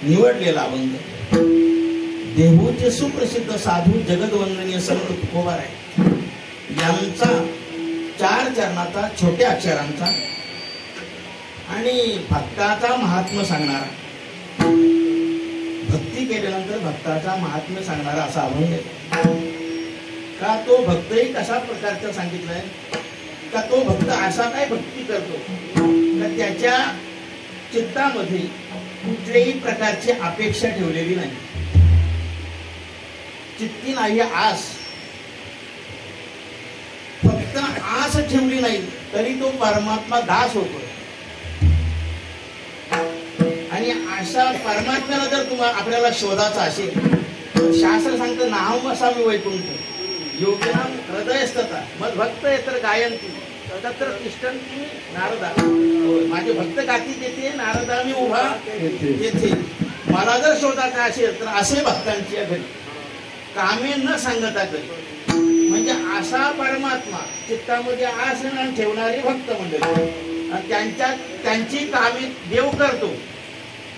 निवडलेला अभंग देहूचे सुप्रसिद्ध साधू जगदवंदनीय संत तुकोबार आहे यांचा 4 चरणाचा छोट्या अक्षरांचा आणि भक्ताचा महात्म्य सांगणारा भक्ती केल्यानंतर भक्ताचा महात्म्य सांगणारा असा अभंग आहे का तो भक्तही कशा प्रकारचा सांगितलाय का तो भक्त असा काय भक्ती करतो का त्याच्या चित्तामध्ये कुठल्याही प्रकारची अपेक्षा ठेवलेली नाही चित्ती नाही आस फक्त आस ठेवली नाही तरी तो परमात्मा दास होतो आणि अशा परमात्म्याला जर तुम्हाला आपल्याला शोधाचा असेल शास्त्र सांगतं नाम असावी वैकुंठ योगिनाम हृदयस्थता मग भक्त येतर गायंती तत्र तिष्ठन्ति नारदा माझे भक्त गाती देते नारदा मी उभा येथे मला जर शोधायचा असेल तर असे भक्तांची घरी कामे न सांगता घरी म्हणजे असा परमात्मा चित्तामध्ये आसन ठेवणारे भक्त मंडळी त्यांची कामे देव करतो.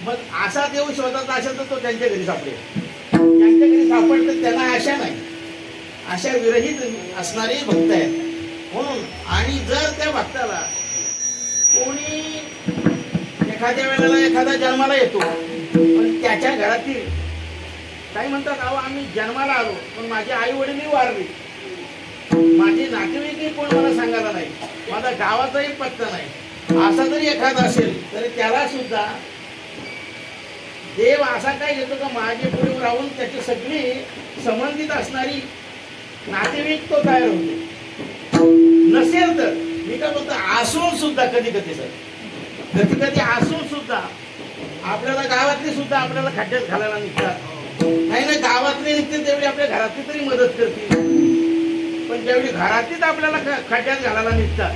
मग असा देव शोधात असेल तर तो त्यांच्या घरी सापडेल. त्यांच्या घरी सापडतं त्यांना आशा नाही, अशा विरहित असणारे भक्त आहेत म्हणून. आणि जर त्या भक्ताला कोणी एखाद्या वेळेला एखादा जन्माला येतो पण त्याच्या घरातील काही म्हणतात, अहो आम्ही जन्माला आलो पण माझे आई वडीलही वारले, माझे नातेवाईकही कोण मला सांगायला नाही, माझा गावाचाही पत्ता नाही, असा जरी एखादा असेल तरी त्याला सुद्धा देव असा काय घेतो का मागे पुढे राहून त्याची सगळी संबंधित असणारी नातेवाईक तो तयार होते. नसेल तर मी काय बोलतो, असून सुद्धा कधी कधी असून सुद्धा आपल्याला गावातली सुद्धा आपल्याला खड्ड्यात घालायला निघतात. नाही ना, गावातले निघतील त्यावेळी आपल्या घरातली तरी मदत करतील, पण ज्यावेळी घरातलीच आपल्याला खड्ड्यात घालायला निघतात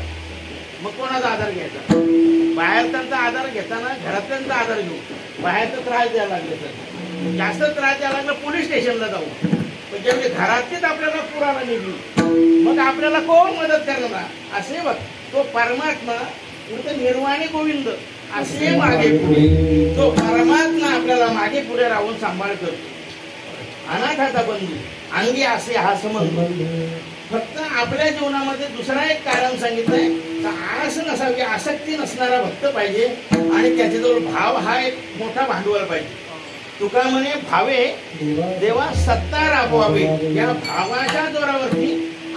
मग कोणाचा आधार घ्यायचा? बाहेरच्यांचा आधार घेताना घरातल्यांचा आधार घेऊ. बाहेरचा त्रास द्यायला लागले तर जास्त त्रास द्यायला लागला पोलीस स्टेशनला जाऊ, पण ज्यावेळी घरातलीच आपल्याला पुराला निघली मग आपल्याला कोण मदत करणार? असे बघ, तो परमात्मा निर्वाणी गोविंद असे मागे पुढे, तो परमात्मा आपल्याला मागे पुढे राहून सांभाळ करतो. अनाथाचा बंधू अंगी असे हा संबंध. फक्त आपल्या जीवनामध्ये दुसरा एक कारण सांगितलंय, आस नसावी, आसक्ती नसणारा भक्त पाहिजे आणि त्याच्याजवळ भाव हा एक मोठा भांडवल पाहिजे. तुका म्हणे भावे देवा सत्ता राबवावे. या भावाच्या जोरावरती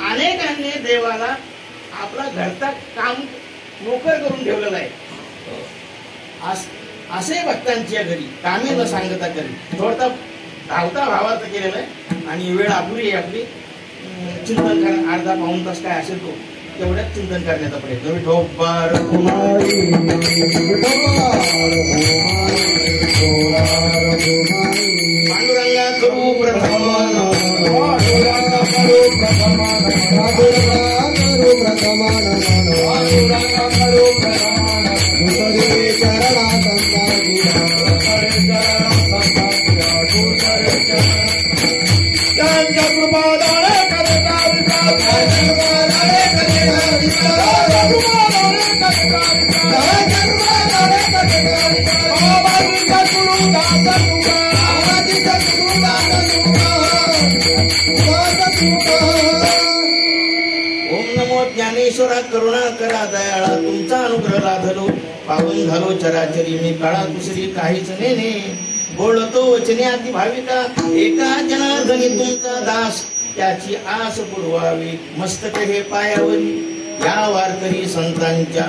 अनेकांनी देवाला आपला घरचा काम नोकर करून ठेवलेला आहे. असे भक्तांच्या घरी कामे न सांगता करी थोडता धावता भावाचं केलेलं आहे. आणि वेळ अपुरी आहे आपली, चिंतन करा, अर्धा पाऊण तास काय असेल तो तेवढ्यात चिंतन करण्याचा प्रयत्न. विठोबार पांडुरंगा करू प्रथम ज्ञानेश्वरा करुणा करा दयाळा, तुमचा अनुग्रह लाधलो पावन झालो चराचरी. मी काळा दुसरी काहीच नेने, बोलतो वचने अति भाविका. एका जनार्दनी तुमचा दास, त्याची आस पुरवावी. मस्तक हे पायावरी या वारकरी संतांच्या,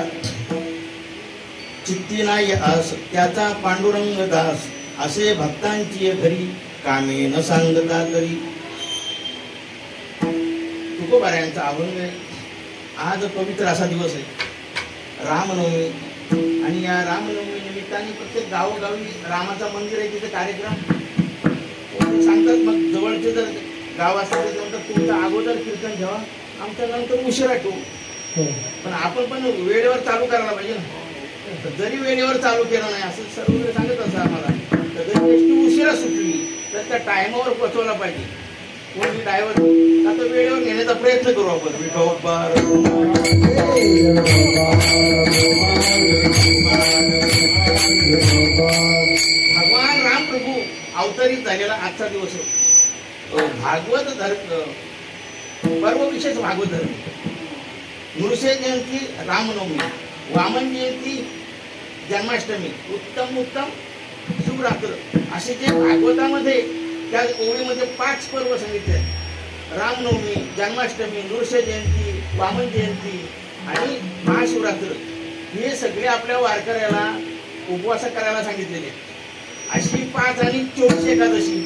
चित्ती नाही आस त्याचा पांडुरंग दास. असे भक्तांची घरी कामे न सांगता करी. तुकोबाऱ्यांचा अभंग आहे. आज पवित्र असा दिवस आहे रामनवमी, आणि या रामनवमी निमित्ताने प्रत्येक गावोगावी रामाचा मंदिर आहे, तिथे कार्यक्रम सांगतात. मग जवळचे जर गाव असतात त्याच्यानंतर तुमचा अगोदर कीर्तन ठेवा, आमच्या नंतर उशिरा ठेवू. पण आपण पण वेळेवर चालू करायला पाहिजे ना. जरी वेळेवर चालू केलं नाही असं सर्व सांगत असं आम्हाला, तर जरी एसटी उशिरा सुटली तर त्या टायमावर पोहोचवला पाहिजे. कोणी ड्रायव्हर आता वेळेवर नेण्याचा प्रयत्न करू आपण. विठोबार भगवान राम प्रभू अवतरित झालेला आजचा दिवस भागवत धर्म पर्व विशेष भागवत धर्म. नृसिंह जयंती रामनवमी, वामन जयंती जन्माष्टमी, उत्तम शिवरात्र असे जे भागवतामध्ये त्या ओळीमध्ये 5 पर्व सांगितले. रामनवमी, जन्माष्टमी, नृसिंह जयंती, वामन जयंती आणि महाशिवरात्र हे सगळे आपल्या वारकऱ्याला उपवास करायला सांगितलेले. अशी 5 आणि 24 एकादशी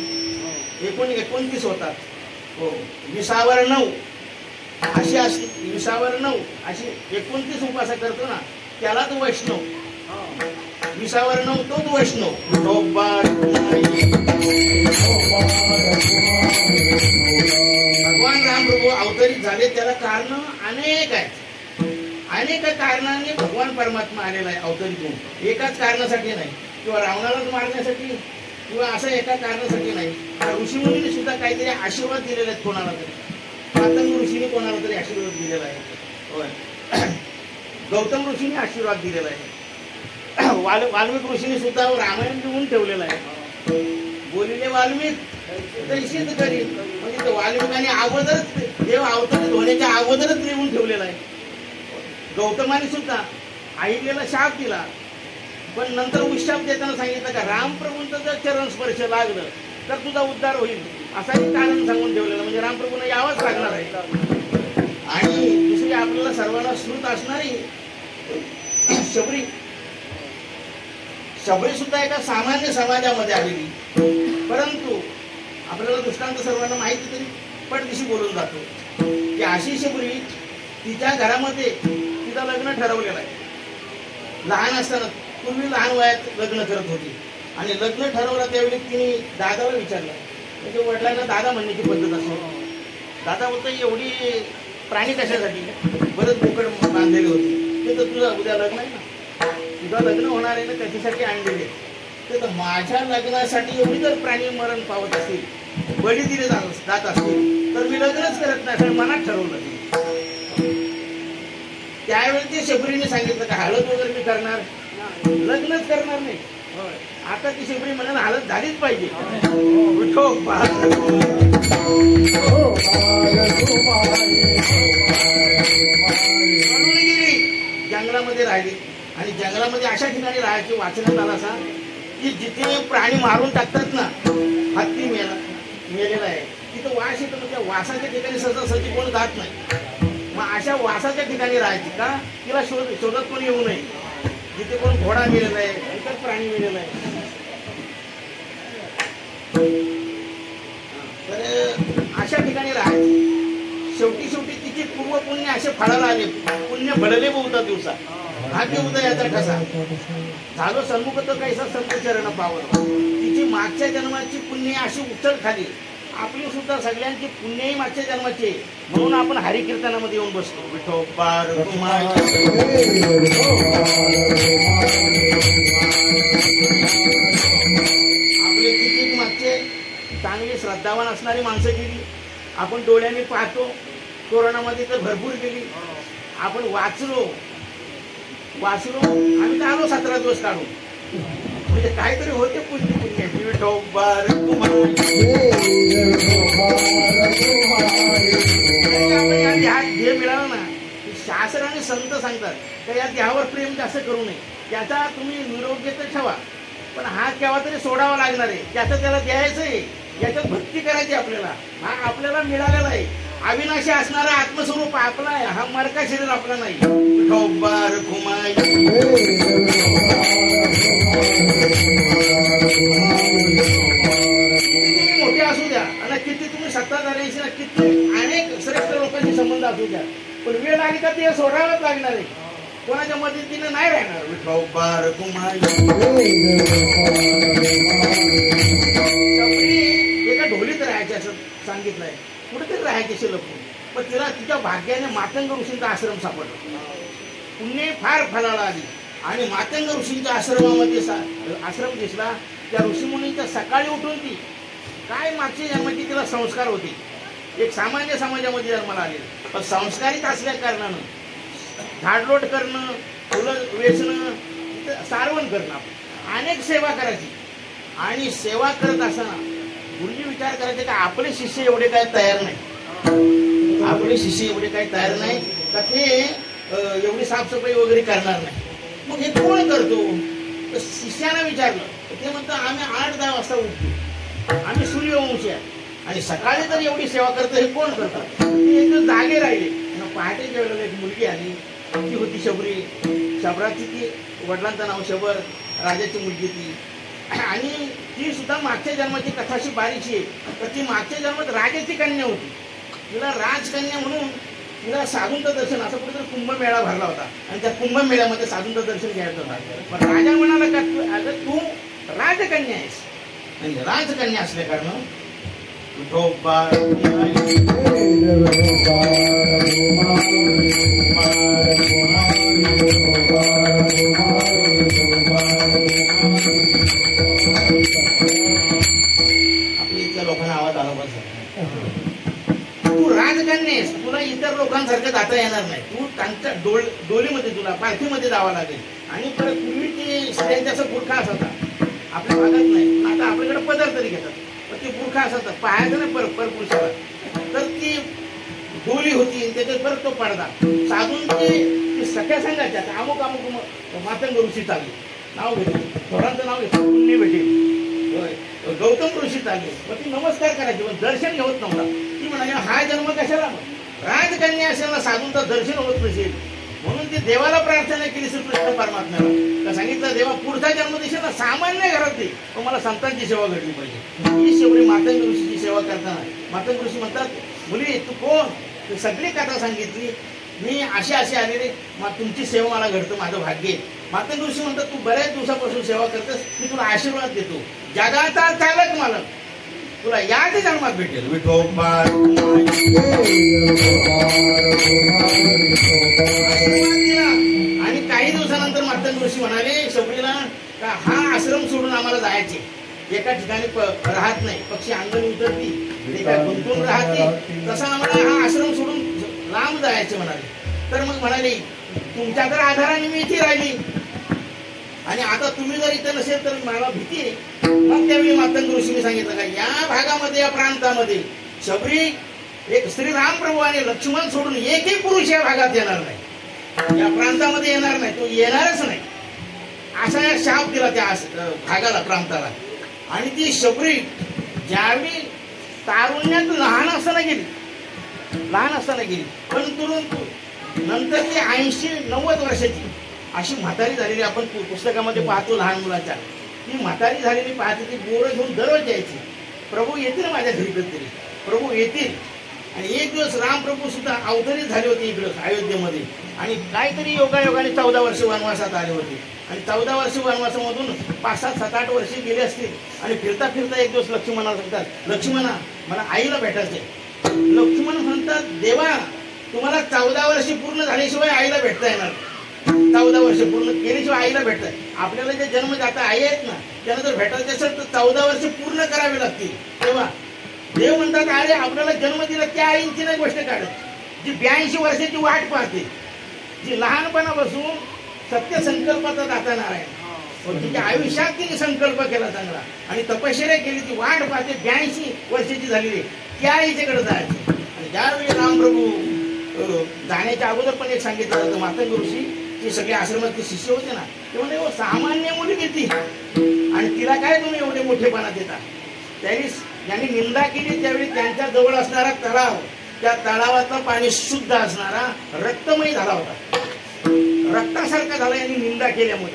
29 होतात. हो, 20वर 9 अशी 20वर 9 अशी 29 उपवास करतो ना, त्यालाच वैष्णव. 20वर 9 तोच वैष्णव. भगवान राम प्रभू अवतरित झाले, त्याला कारण अनेक आहेत. अनेक कारणाने भगवान परमात्मा आलेला आहे अवतरित होऊन. एकाच कारणासाठी नाही, किंवा रावणालाच मारण्यासाठी किंवा असं एका कारणासाठी नाही. ऋषीमुनीने सुद्धा काहीतरी आशीर्वाद दिलेले आहेत कोणाला तरी. पतंग ऋषीने कोणाला तरी आशीर्वाद दिलेला आहे. होय, गौतम ऋषीने आशीर्वाद दिलेला आहे. वाल्मिक ऋषीने सुद्धा रामायण लिहून ठेवलेलं आहे. बोलिले वाल्मिक तशीच करी, म्हणजे वाल्मिकाने अगोदरच देव अवतरित होण्याच्या अगोदरच लिहून ठेवलेला आहे. गौतमाने सुद्धा अहिल्याला शाप दिला, पण नंतर उशाप देताना सांगितलं का रामप्रभूंचं जर चरण स्पर्श लागलं तर तुझा उद्धार होईल, असाही कारण सांगून ठेवलेलं. म्हणजे रामप्रभूंना यावंच लागणार आहे. आणि दुसरी आपल्याला सर्वांना श्रुत असणारी शबरी सुद्धा एका सामान्य समाजामध्ये आलेली, परंतु आपल्याला दृष्टांत सर्वांना माहिती तरी पटदिशी बोलून जातो की अशी शबरी तिच्या घरामध्ये तिचं लग्न ठरवलेलं आहे. लहान असताना, पूर्वी लहान वयात लग्न करत होती आणि लग्न ठरवलं त्यावेळी तिने दादाला विचारलं. म्हणजे वडिलांना दादा म्हणण्याची पद्धत असते. दादा बोलतो एवढी प्राणी कशासाठी, बरंच बोकड बांधलेली होती, ते तर तुझं उद्या लग्न आहे ना, तुझं लग्न होणार आहे ना, त्याच्यासाठी आणलेले. ते तर माझ्या लग्नासाठी एवढी जर प्राणी मरण पावत असतील, बळी दिले जात असतील, तर मी लग्नच करत नाही, कारण मनात ठरवलं. त्यावेळी ते शबरीने सांगितलं का हळद वगैरे मी करणार, लग्नच करणार नाही. आता ती शबरी म्हणाल हळद झालीच पाहिजे. जंगलामध्ये राहिली आणि जंगलामध्ये अशा ठिकाणी राहायची वाचण्यात आला असा की जिथे प्राणी मारून टाकतात ना, हत्ती मेलेला आहे, तिथं वास येतो. म्हणजे वासाच्या ठिकाणी सहजासहजी कोण जात नाही. मग अशा वासाच्या ठिकाणी राहायची का, तिला शोधत कोण येऊ नये. जिथे कोण घोडा मेलेला आहे, इतर प्राणी मेलेला आहे, तर अशा ठिकाणी राहायची. शेवटी तिची पूर्व पुण्य असे फळाला आले, पुण्य भडले बहुता दिवसा, भाग्य उदयाचा ठसा झालो सन्मुख तर कैसा संत चरण पावन. तिची मागच्या जन्माची पुण्य अशी उचल खाली. आपली सुद्धा सगळ्यांची पुण्यही मागच्या जन्माची, म्हणून आपण हरिकीर्तनामध्ये येऊन बसतो. विठोबार आपले किती मागचे चांगली श्रद्धावान असणारी माणसं गेली, आपण डोळ्यांनी पाहतो. कोरोनामध्ये तर भरपूर गेली. आपण वाचलो आम्ही तर आलो 17 दिवस काढून, म्हणजे काहीतरी होते पुण्य. विठोबार ध्येय मिळालं ना, शास्त्र आणि संत सांगतात तर या देहावर प्रेम जास्त करू नये. त्याचा तुम्ही निरोग्य तर ठेवा, पण हा केव्हा तरी सोडावा लागणार आहे. त्याचं त्याला द्यायचं आहे, याच्यात भक्ती करायची आपल्याला. हा आपल्याला मिळालेला आहे. अविनाशी असणारा आत्मस्वरूप आपला आहे, हा मरका शरीर आपला नाही. विठोबार घुमाई तुम्ही मोठे असू द्या आणि किती तुम्ही सत्ताधाऱ्यांशी ना, किती अनेक श्रेष्ठ लोकांशी संबंध असू द्या, पण वेळ आली का ते सोडावंच लागणार आहे. कोणाच्या मदतीने नाही राहणार. विठोबार घुमाई एका ढोलीत राहायचे असं सांगितलंय, कुठेतरी राहायचे शिल्लक, पण तिला तिच्या भाग्याने मातंग ऋषींचा आश्रम सापडला. पुण्य फार फळाला आली आणि मातंग ऋषींच्या आश्रमामध्ये आश्रम दिसला. त्या ऋषीमुनींच्या सकाळी उठून ती काय मागच्या जन्माची तिला संस्कार होते. एक सामान्य समाजामध्ये जन्माला आले, पण संस्कारित असल्या कारणानं झाडलोट करणं, फुलं वेचणं, सारवण करणं, अनेक सेवा करायची. आणि सेवा करत असताना गुरुजी विचार करायचे का आपले शिष्य एवढे काय तयार नाही, आपले शिष्य एवढे काही तयार नाही का ते एवढी साफसफाई वगैरे करणार नाही. मग हे कोण करतो, तर शिष्यानं विचारलं. ते म्हणतात आम्ही 8-10 वाजता उठतो, आम्ही सूर्यवंशी आहे, आणि सकाळी तर एवढी सेवा करतो, हे कोण करतात. ते एकदम जागे राहिले. पहाटे जेवढ्याला एक मुलगी आली, ती होती शबरी. शबराची ती वडिलांचं नाव शबर, राजाची मुलगी ती. आणि ती सुद्धा मागच्या जन्माची कथाशी बारीची आहे. तर ती मागच्या जन्मात राजाची कन्या होती. तिला राजकन्या म्हणून तिला साधूंचं दर्शन, असं कुठेतरी कुंभमेळा भरला होता आणि त्या कुंभमेळ्यामध्ये साधूंचं दर्शन घ्यायचं होता. पण राजा म्हणाला का अगं तू राजकन्या आहेस, आणि राजकन्या असल्या कारण आपल्या इथल्या लोकांना आवाज आला पाहिजे. तू राजकन्या आहेस, तुला इतर लोकांसारखं जाता येणार नाही, तू त्यांच्या डोलीमध्ये तुला पालखीमध्ये जावं लागेल. आणि परत पूर्वीची स्त्रियांचा असं बुरखा असायचा, आपल्या भागात नाही, आता आपल्याकडे पदर तरी घेतात, पण ते बुरखा असायचा पाहायचं नाही परपुरुषाला. तर ती डोली होती, त्याच्यात परत तो पडदा. साधूंची सख्या सांगायच्या अमुक अमुक मातंग ऋषी चालले, नाव घेतले, थोरांचं नाव घेतलं, पुण्य भेटेल, गौतम ऋषी चालले. मग ती नमस्कार करायची, पण दर्शन होत नव्हता. ती म्हणाली हा जन्म कशाला, राजकन्या असेल ना, साधूंचं दर्शन होत नसेल, म्हणून ती देवाला प्रार्थना केली श्रीकृष्ण परमात्म्याला. सांगितलं देवा पुढचा जन्म देशील ना सामान्य घरात दे, पण मला संतांची सेवा घडली पाहिजे. ही शेवटी मातंग ऋषीची सेवा करताना मातंग ऋषी म्हणतात, मुली तू कोण, सगळी कथा सांगितली, मी अशी आलेले, मग तुमची सेवा मला घडतं, माझं भाग्य आहे. मातंग ऋषी म्हणतात तू बऱ्याच दिवसापासून सेवा करतेस, मी तुला आशीर्वाद देतो, जगाचा चालक मालक तुला याच जन्मात भेटेल. विठोबा आणि काही दिवसानंतर मातंग ऋषी म्हणाले शबरीला का हा आश्रम सोडून आम्हाला जायचे, एका ठिकाणी राहत नाही, पक्षी अंगण उतरती, गुंतून राहते, तसा आम्हाला हा आश्रम सोडून लांब जायचे म्हणाले. तर मग म्हणाले तुमच्या तर आधाराने मी इथे राहिली, आणि आता तुम्ही जर इथं नसेल तर मला भीती आहे. मग त्यावेळी मातंग ऋषीने सांगितलं का या भागामध्ये, या प्रांतामध्ये शबरी एक श्रीराम प्रभू आणि लक्ष्मण सोडून एकही पुरुष या भागात येणार नाही, या प्रांतामध्ये येणार नाही, तो येणारच नाही, असा शाप दिला त्या भागाला, प्रांताला. आणि ती शबरी ज्यावेळी तारुण्यात लहान असताना गेली, परंतु नंतर ती 80-90 वर्षाची अशी म्हातारी झालेली आपण पुस्तकामध्ये पाहतो लहान मुलाच्या. ती म्हातारी झालेली पाहते, ती बोरं घेऊन दररोज यायची, प्रभू येतील माझ्या घरी कधीतरी, प्रभू येतील. आणि एक दिवस रामप्रभू सुद्धा अवतरित झाले होते इकडं अयोध्येमध्ये, आणि काहीतरी योगायोगाने 14 वर्ष वनवासात आले होते. आणि 14 वर्ष वनवासामधून 5-7-8 वर्षे गेले असतील. आणि फिरता फिरता एक दिवस लक्ष्मणाला सांगतात, लक्ष्मणा मला आईला भेटायचंय. लक्ष्मण म्हणतात देवा तुम्हाला 14 वर्षे पूर्ण झाल्याशिवाय आईला भेटता येणार, 14 वर्ष पूर्ण केल्याशिवाय आईला भेटतात. आपल्याला जे जन्मदाता आई आहेत ना, त्यांना जर भेटायचं असेल तर 14 वर्ष पूर्ण करावी लागतील. तेव्हा देव म्हणतात अरे आपल्याला जन्म दिला त्या आईंची नाही गोष्ट काढत, जी 82 वर्षाची वाट पाहते, जी लहानपणापासून सत्य संकल्पाचा दाता नारायण, तिच्या आयुष्यात तिने संकल्प केला चांगला आणि तपश्चर्या केली, ती वाट पाहते 82 वर्षाची झालेली, त्या आईच्याकडे जायची. आणि ज्यावेळी रामप्रभू जाण्याच्या अगोदर पण एक सांगितलं होतं, मातंग ऋषी जे सगळे आश्रमातले शिष्य होते ना, ते म्हणजे सामान्य मुलगी ती, आणि तिला काय तुम्ही एवढे मोठेपणा देता. त्यांनी निंदा केली त्यावेळी त्यांच्या जवळ असणारा तलाव, त्या तलावातलं पाणी शुद्ध असणारा रक्तमय झाला होता, रक्तासारखा झाला यांनी निंदा केल्यामुळे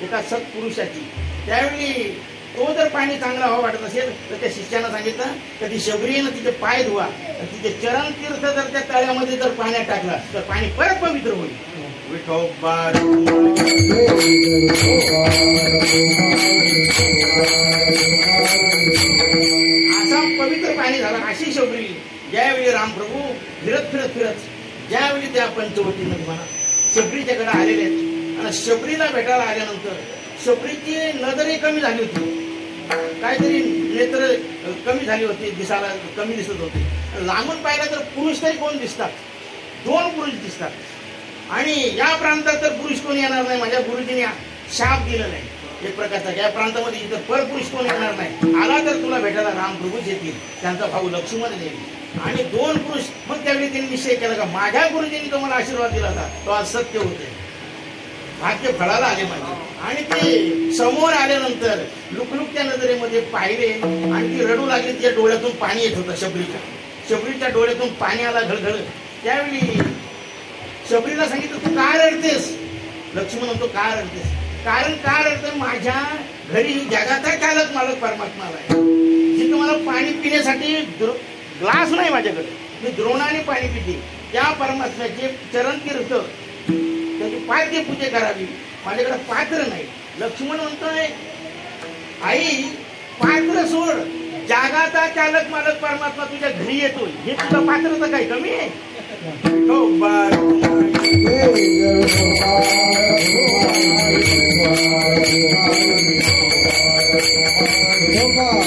एका सत्पुरुषाची. त्यावेळी तो जर पाणी चांगला व्हावं वाटत असेल तर त्या शिष्यानं सांगितलं तर ती शबरीनं तिचे पाय धुवा, तिचे चरण तीर्थ जर त्या तळ्यामध्ये जर पाण्यात टाकला तर पाणी परत पवित्र होईल. विठोबा असा पवित्र पाणी झाला. अशी शबरी ज्यावेळी रामप्रभू फिरत ज्यावेळी त्या पंचवटीमध्ये म्हणा शबरीच्याकडे आलेले आहेत, आणि शबरीला भेटायला आल्यानंतर शबरीची नजरही कमी झाली होती, काहीतरी नेत्र कमी झाली होती, दिसायला कमी दिसत होते. लांबून पाहिलं तर पुरुष तरी कोण दिसतात, 2 पुरुष दिसतात. आणि या प्रांतात तर पुरुष कोण येणार नाही, माझ्या गुरुजीने शाप दिला नाही एक प्रकारचा, या प्रांतामध्ये इतर परपुरुष कोण येणार नाही, आला तर तुला भेटायला रामप्रभूच येतील, त्यांचा भाऊ लक्ष्मण येईल. आणि 2 पुरुष. मग त्यावेळी त्यांनी निश्चय केला का माझ्या गुरुजींनी तो मला आशीर्वाद दिला होता, तो आज सत्य होते, भाग्य फळाला आले माझे. आणि ते समोर आल्यानंतर लुकलुकत्या नजरेमध्ये पाहिले आणि ती रडू लागली, तिच्या डोळ्यातून पाणी येत होतं, शबरीच्या डोळ्यातून पाणी आला घळघळ. त्यावेळी शबरीला सांगितलं तू का रडतेस. लक्ष्मण म्हणतो का रडतेस, कारण का रडतं, माझ्या घरी जगाचा चालक मालक परमात्माला आहे, जिथे मला पाणी पिण्यासाठी ग्लास नाही माझ्याकडे, मी द्रोणाने पाणी पिते, त्या परमात्म्याचे चरण तीर्थ त्याची पाद्य पूजा करावी, माझ्याकडे पात्र नाही. लक्ष्मण म्हणतोय आई पात्र सोड, जगाचा चालक मालक परमात्मा तुझ्या घरी येतोय, हे तुझं पात्रता काही कमी आहे.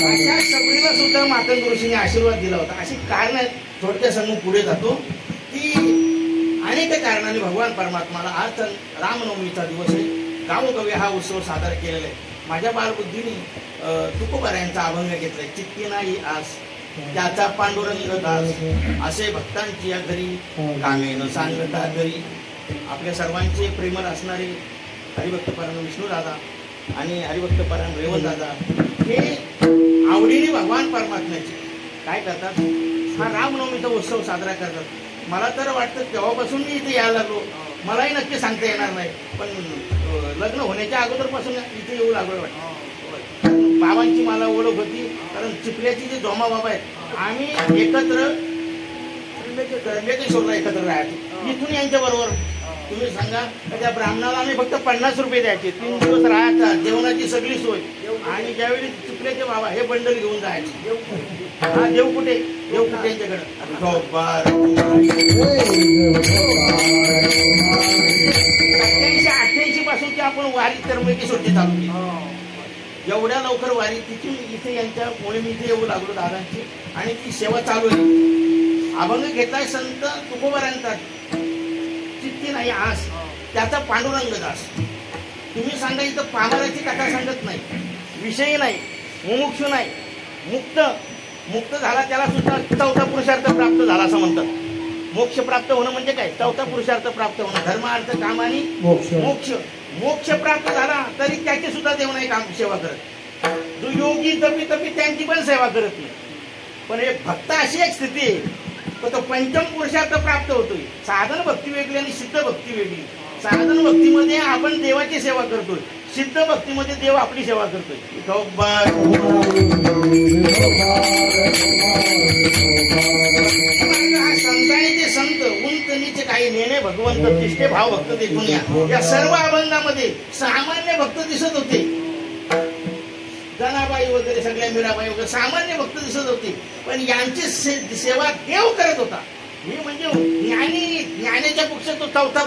अशा शबरीला सुद्धा मातंग ऋषीने आशीर्वाद दिला होता. अशी कारण थोडक्या सांगून पुढे जातो की अनेक कारणाने भगवान परमात्माला आज रामनवमीचा दिवस आहे, गावोगावी हा उत्सव साजरा केलेला आहे. माझ्या बालबुद्धीने तुकोबाऱ्यांचा अभंग घेतलाय. चित्ती नाही आस त्याचा पांडुरंग दास, असे भक्तांची या घरी कामे न सांगता घरी. आपल्या सर्वांचे प्रेमळ असणारे हरिभक्त परायण विष्णू दादा आणि हरिभक्त परायण रेवण दादा हे आवडीने भगवान परमात्म्याचे काय करतात, हा रामनवमीचा उत्सव साजरा करतात. मला तर वाटतं तेव्हापासून मी इथे यायला लागलो, मलाही नक्की सांगता येणार नाही, पण लग्न होण्याच्या अगोदरपासून इथे येऊ लागलो वाटतं. बाबांची मला ओळख होती, कारण चिखल्याची जे जोमा बाबा आहेत आम्ही एकत्र त्र्यंबकेश्वरला एकत्र राहायचो. इथून यांच्या बरोबर तुम्ही सांगा, त्या ब्राह्मणाला आम्ही फक्त 50 रुपये द्यायचे, 3 दिवस राहायचा, जेवणाची सगळी सोय. आणि ज्यावेळी चिखल्याचे बाबा हे बंडल घेऊन जायचे. हा देव कुठे, देव कुठे यांच्याकडे 87-88 पासून की आपण वारी त्र्यंबकेश्वरची चालू केली. एवढ्या लवकर वारी तिथून इथे यांच्यामुळे मी इथे येऊ लागलो दादांची, आणि ती सेवा चालू आहे. अभंग घेतलाय संत तुकोबाऱ्यांचा, चित्ती नाही आस त्याचा पांडुरंग दास. तुम्ही सांगा, इथं पामराची कथा सांगत नाही, विषयी नाही, मुमुक्षु नाही, मुक्त झाला त्याला सुद्धा 4था पुरुषार्थ प्राप्त झाला असं म्हणतात. मोक्ष प्राप्त होणं म्हणजे काय, 4था पुरुषार्थ प्राप्त होणं, धर्म अर्थ काम आणि मोक्ष प्राप्त झाला तरी त्याची सुद्धा देव नाही काम सेवा करत. जो योगी तपी त्यांची पण सेवा करत नाही. पण एक भक्त अशी एक स्थिती आहे, तो पंचम पुरुषार्थ प्राप्त होतोय. साधन भक्ती वेगळी आणि सिद्ध भक्ती वेगळी. साधन भक्तीमध्ये आपण देवाची सेवा करतोय, सिद्ध भक्तीमध्ये देव आपली सेवा करतोय. संतांनी ते संत उंच काही नेणे भगवंत तिष्ठे भाव भक्त देखून या सर्व अभंगामध्ये सामान्य भक्त दिसत होते. जनाबाई वगैरे सगळ्या मीराबाई वगैरे सामान्य भक्त दिसत होते, पण यांची सेवा देव करत होता. हे म्हणजे ज्ञानेच्या पक्ष तो 4था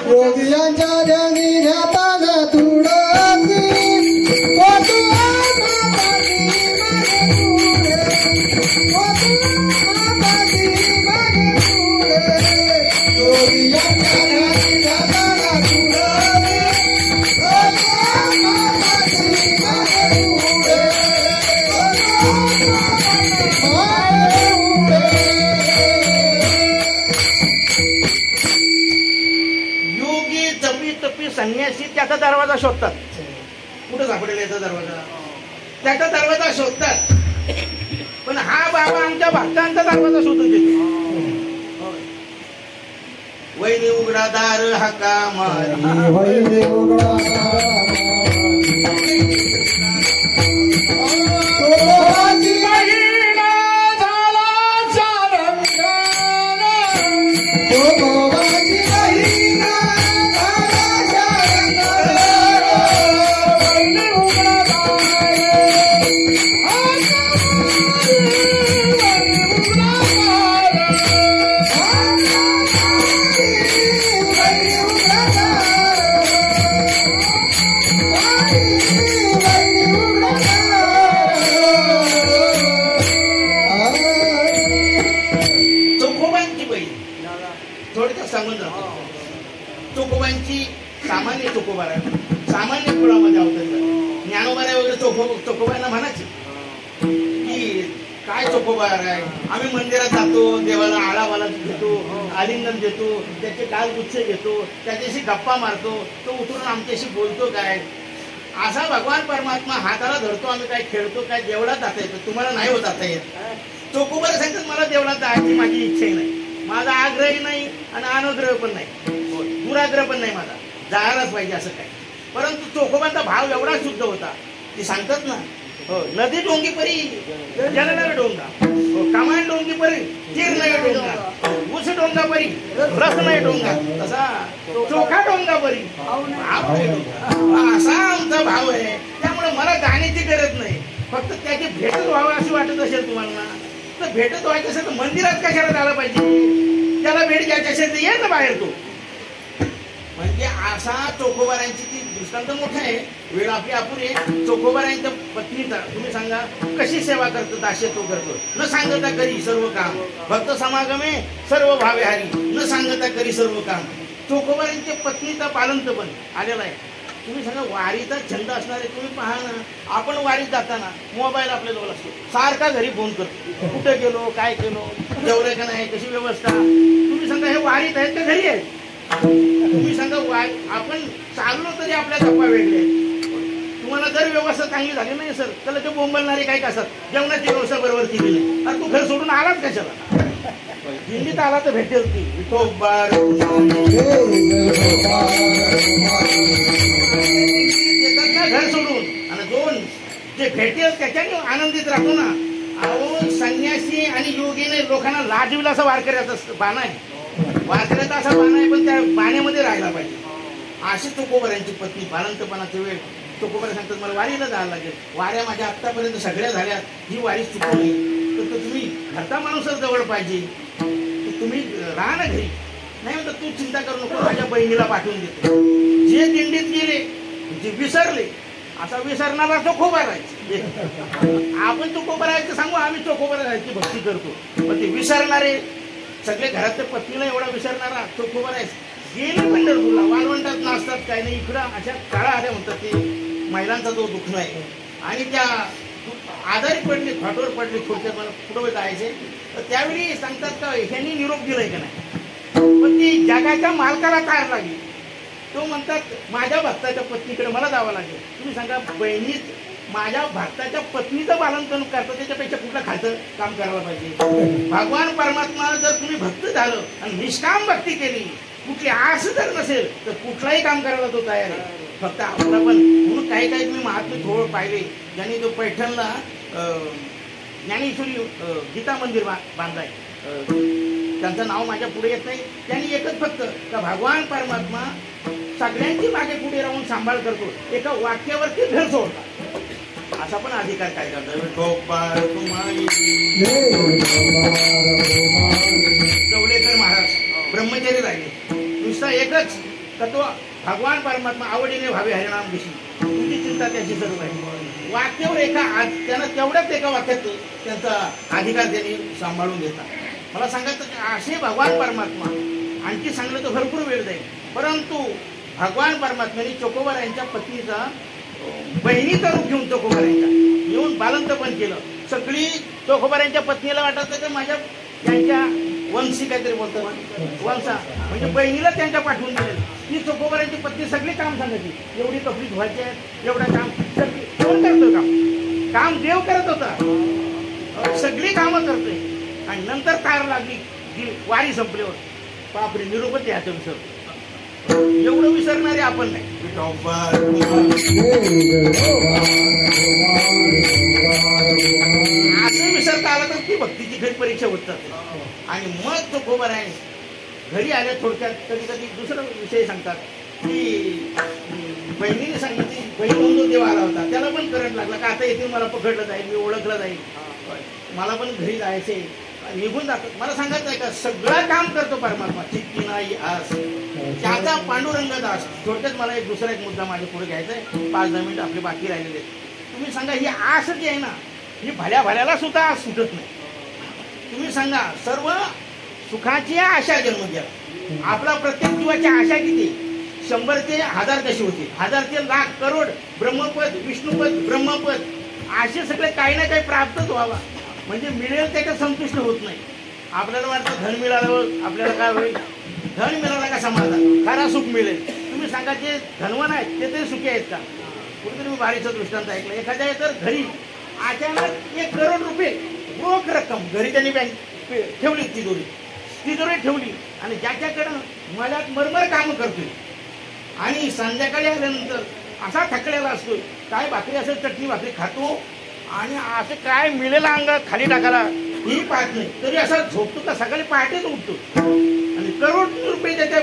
संन्यासी त्याचा दरवाजा शोधतात. कुठं सापडेल याचा दरवाजा, त्याचा दरवाजा शोधतात. पण हा बाबा आमच्या भक्तांचा दरवाजा शोधून देतो. वैरी उघडा दार हाका मारी, चोखोबांची सामान्य चोखोबारा सामान्य कुळामध्ये अवतरतात. ज्ञानोबारा वगैरे चोखोबांना म्हणायचे की काय चोखोबार आहे, आम्ही मंदिरात जातो, देवाला आळावाला घेतो, आलिंगन देतो, त्याचे कालगुच्छ घेतो, त्याच्याशी गप्पा मारतो, तो उतरून आमच्याशी बोलतो काय. असा भगवान परमात्मा हाताला धरतो, आम्ही काय खेळतो काय, देवळात जाता येतो, तुम्हाला नाही होत आता येत. चोखोबार सांगतात मला देवळात जायची माझी इच्छाही नाही, माझा आग्रहही नाही आणि अनाग्रह पण नाही, दुराग्रह पण नाही माझा, जायलाच पाहिजे असं काय. परंतु चोखोबांचा भाव एवढा शुद्ध होता, ते सांगतात ना, नदी डोंगी परी जल नव्हे डोंगा, कमान डोंगी परी तीर नव्हे डोंगा, ऊस डोंगा परी रस नाही डोंगा, तसा चोखा डोंगा परी असा आमचा भाव आहे. त्यामुळे मला गाण्याची गरज नाही, फक्त त्याची भेटत व्हावं अशी वाटत असेल तुम्हाला, तर भेटत व्हायचं असेल तर मंदिरात कशाला जायला पाहिजे, त्याला भेट द्यायची असेल तर ये ना बाहेर तो. म्हणजे असा चोखोबारांची ती दृष्टांत मोठा आहे, वेळ आपली अपुरी आहे. चोखोबारांच्या पत्नीचा तुम्ही सांगा कशी सेवा करतो, दास्य तो करतो, न सांगता करी सर्व काम, भक्त समागमे सर्व भावे हरी, न सांगता करी सर्व काम. चोखोबारांच्या पत्नीचा बालंतपण आलेला आहे. तुम्ही सांगा वारीचा छंद असणारे तुम्ही पहा ना, आपण वारीत जाताना मोबाईल आपल्या जवळ असतो, सारखा घरी फोन करतो, कुठे गेलो, काय केलो, जेवढे का नाही, कशी व्यवस्था. तुम्ही सांगा हे वारीत आहेत का घरी आहेत? तुम्ही सांगा आपण चाललो तरी आपल्या गप्पा वेगळे आहेत. तुम्हाला जर व्यवस्था चांगली झाली नाही सर, त्याला ते बोंबलणारे काही असतात, जेवणाची व्यवस्था बरोबर केली नाही, अरे तू घर सोडून आलाच कशाला? दिल्लीत आला तर भेटेल ती घर सोडून. आणि दोन जे भेटेल त्याच्याने आनंदित राहतो ना. अहो संन्यासी आणि योगीने लोकांना लाजविला असा वारकऱ्याचा बाण आहे, वारकऱ्याचा असा बाण आहे, पण त्या बाण्यामध्ये राहायला पाहिजे. अशी तुकोबऱ्यांची पत्नी बालंतपणाचा वेळ. तुकोबरे सांगतात मला वारीला जायला लागेल, वाऱ्या माझ्या आत्तापर्यंत सगळ्या झाल्या, ही वारी चुकू नये. तर तुम्ही घरचा माणूसच जवळ पाहिजे, तुम्ही राहा ना घरी. नाही म्हणतात तू चिंता करू नको, माझ्या बहिणीला पाठवून देतो. जे दिंडीत गेले जे विसरले, असा विसरणारा चोखोबारायचे. आपण चोखोबारायचं सांगू, आम्ही चोखोबारायची भक्ती करतो, पण ते विसरणारे सगळे घरातल्या पत्नीला एवढा विसरणारा चोखोबारायचं. गेले पंढरपूरला, वाळवंटात नाचतात काय नाही, इकडं अशा काळा आल्या म्हणतात. ते महिलांचा जो दुःख आहे आणि त्या आजारी पडले, फाटोवर पडले, थोडक्यात मला पुढे जायचे. तर त्यावेळी सांगतात का ह्यांनी निरोप दिलाय का नाही, पण ती जगाच्या मालकाला तार लागली. तो म्हणतात माझ्या भक्ताच्या पत्नीकडे मला जावं लागेल. तुम्ही सांगा बहिणीत माझ्या भक्ताच्या पत्नीचं बालंतन करतं, त्याच्यापेक्षा कुठलं खातं काम करायला पाहिजे? भगवान परमात्मा जर तुम्ही भक्त झालं आणि निष्काम भक्ती केली, कुठली आस जर नसेल तर कुठलाही काम करायला तो तयार आहे. फक्त आपला पण म्हणून काही काही तुम्ही महात्मे थोडं पाहिले, ज्यांनी तो पैठणला ज्ञानेश्वरी गीता मंदिर बांधलाय, त्यांचं नाव माझ्या पुढे येत नाही. त्यांनी एकच फक्त का भगवान परमात्मा सगळ्यांची मागे पुढे राहून सांभाळ करतो, एका वाक्यावरती घर सोडतात. असा पण अधिकार काय करतो? जवळेकर महाराज ब्रह्मचारी राहिले, नुसता एकच का तो भगवान परमात्मा आवडीने व्हावे हरिनाम दिशी, तुमची चिंता त्याची सर्व आहे. वाक्यावर त्यांना तेवढ्याच एका वाक्यात त्यांचा अधिकार त्यांनी सांभाळून घेतला. मला सांगायचं असे भगवान परमात्मा आणखी सांगलं तर भरपूर वेळ जाईल, परंतु भगवान परमात्म्याने चोखोबारांच्या पत्नीचा बहिणीचा रूप घेऊन चोखोबारांच्या येऊन बालंतपण केलं. सगळी चोखोबारांच्या पत्नीला वाटत की माझ्या त्यांच्या वंशी काहीतरी बोलतात, वंशा म्हणजे बहिणीला त्यांच्या पाठवून दिले. ती चोखोबारांची पत्नी सगळी काम सांगायची, एवढी कपडी धुवायची आहेत, एवढं काम. कोण करतो काम देव करत होता, सगळी कामं करतोय. आणि नंतर तार लागली वारी संपल्यावर, बापरे निरोपच याचं विसर. एवढं विसरणारे आपण नाही. असं विसरता आलं तर ती भक्तीची खरी परीक्षा होतात. आणि मग तो खबर आहे घरी आल्या. थोडक्यात कधी कधी दुसरा विषय सांगतात की बहिणीने सांगितली, बहीण म्हणून देव आला होता, त्याला पण करंट लागला का आता येथून मला पकडलं जाईल, मी ओळखलं जाईल, मला पण घरी जायचे, निघून जातात. मला सांगायचं आहे का सगळं काम करतो परमात्मा, चित्ती नाही आस त्याचा पांडुरंग दास. थोडक्यात मला दुसरा एक मुद्दा माझ्या पुढे घ्यायचा आहे, 5-10 मिनिटं आपले बाकी राहिलेले. तुम्ही सांगा ही आस जी आहे ना, ही भल्या भल्याला सुद्धा आस सुटत नाही. तुम्ही सांगा सर्व सुखाची आशा जन्म घ्या. आपला प्रत्येक जीवाची आशा किती? 100 ते 1000 कशी होती, 1000 ते लाख करोड, ब्रह्मपद विष्णुपद ब्रह्मपद, असे सगळे काही ना काही प्राप्तच व्हावा. म्हणजे मिळेल त्याच्यात संतुष्ट होत नाही. आपल्याला वाटतं धन मिळालं आपल्याला काय होईल, धन मिळाला का समाधान, खरा सुख मिळेल. तुम्ही सांगा जे धनवान आहेत ते तरी सुखी आहेत का? कुठेतरी मी बारीचं दृष्टांत ऐकलं, एखाद्या तर घरी अचानक 1 करोड रुपये रोख रक्कम घरी त्यांनी बँक ठेवली, तिजोरी ठेवली, आणि ज्याच्याकडं मलात मरमर कामं करतोय आणि संध्याकाळी आल्यानंतर असा थकलेला असतो, काय भाकरी असेल चटणी भाकरी खातो आणि असं काय मिळेल अंगात खाली टाकायला ही पाहत नाही, तरी असा झोपतो का सकाळी पहाटेच उठतो. आणि करोड रुपये त्याच्या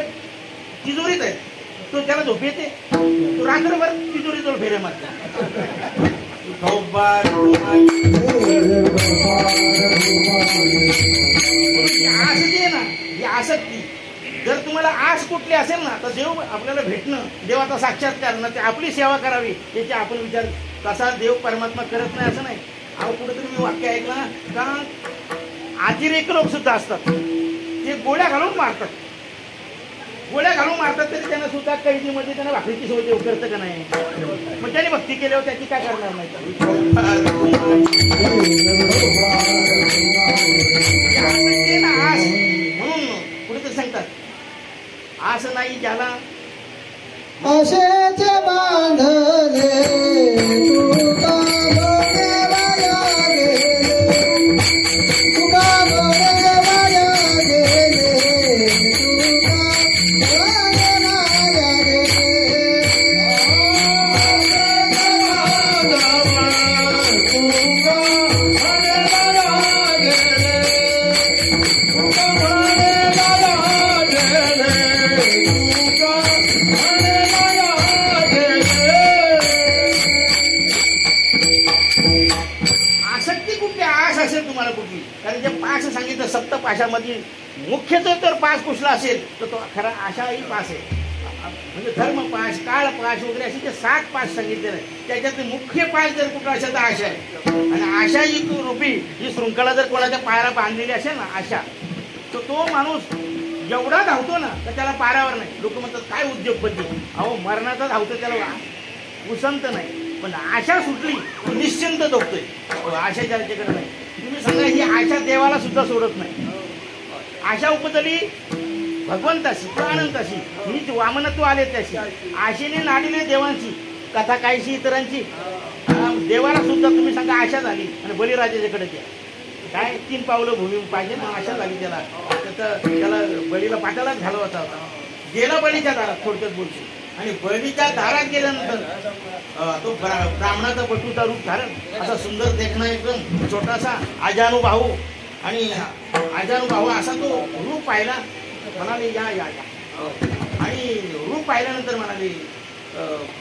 तिजोरीत आहेत, तो त्याला झोप येते, तो रात्रभर तिजोरीजवळ फेऱ्या मारतो. आस जी आहे ना, ही आसक्ती, जर तुम्हाला आस कुठली असेल ना तर देव आपल्याला भेटणं, देवाचा साक्षात्कार ना, ते आपली सेवा करावी याची आपण विचार. तसा देव परमात्मा करत नाही असं नाही. अहो कुठेतरी मी वाक्य ऐकलं का अतिरेक लोक सुद्धा असतात, ते गोळ्या घालून मारतात. गोळ्या घालून मारतात तरी त्यांना सुद्धा कैदीमध्ये त्यांना भाकरीची सोय देऊ करतं का नाही? मग त्याने भक्ती केल्यावर त्याची काय करणार नाही? आस म्हणून कुठेतरी सांगतात आस नाही ज्याला आशेचे बांधले तुका सांगितलं सप्त पाशामध्ये मुख्य जर पाश कुठला असेल तर तो खरा आशाही पास आहे. म्हणजे धर्म पाश, काळ पाश वगैरे असे जे 7 पाश सांगितलेले आहे. त्याच्यात मुख्य पाश जर कुठला असेल तर आशा आहे. आणि आशा ही रूपी ही शृंखला जर कोणाच्या पायाला बांधलेली असेल ना आशा, तर तो माणूस एवढा धावतो ना तर त्याला पारावर नाही. लोक म्हणतात काय उद्योगपती, अहो मरणाचा धावतो त्याला उसंत नाही. पण आशा सुटली तो निश्चिंत झोपतोय. आशा ज्याच्याकडे नाही. तुम्ही सांगा ही आशा देवाला सुद्धा सोडत नाही. आशा उपजली भगवंताशी किंवा अनंताशी, ही वामनत्व आले त्याशी. आशेने नाडीने देवांची कथा काहीशी इतरांची. देवाला सुद्धा तुम्ही सांगा आशा झाली. आणि बळीराजाच्याकडे घ्या काय 3 पावलं भूमी पाहिजे ना, आशा झाली त्याला. त्याला बळीला पाटालाच घालवायचा होता. गेला बळीच्या दारात, थोडक्यात बोलतो. आणि बळीच्या दारात गेल्यानंतर तो ब्राह्मणाचा बटूचा रूप धारण असा सुंदर देखणा एकदम छोटासा आजानुभाऊ. आणि आजानुभाऊ असा तो रूप पाहिला. म्हणाले या या या. आणि रूप पाहिल्यानंतर म्हणाले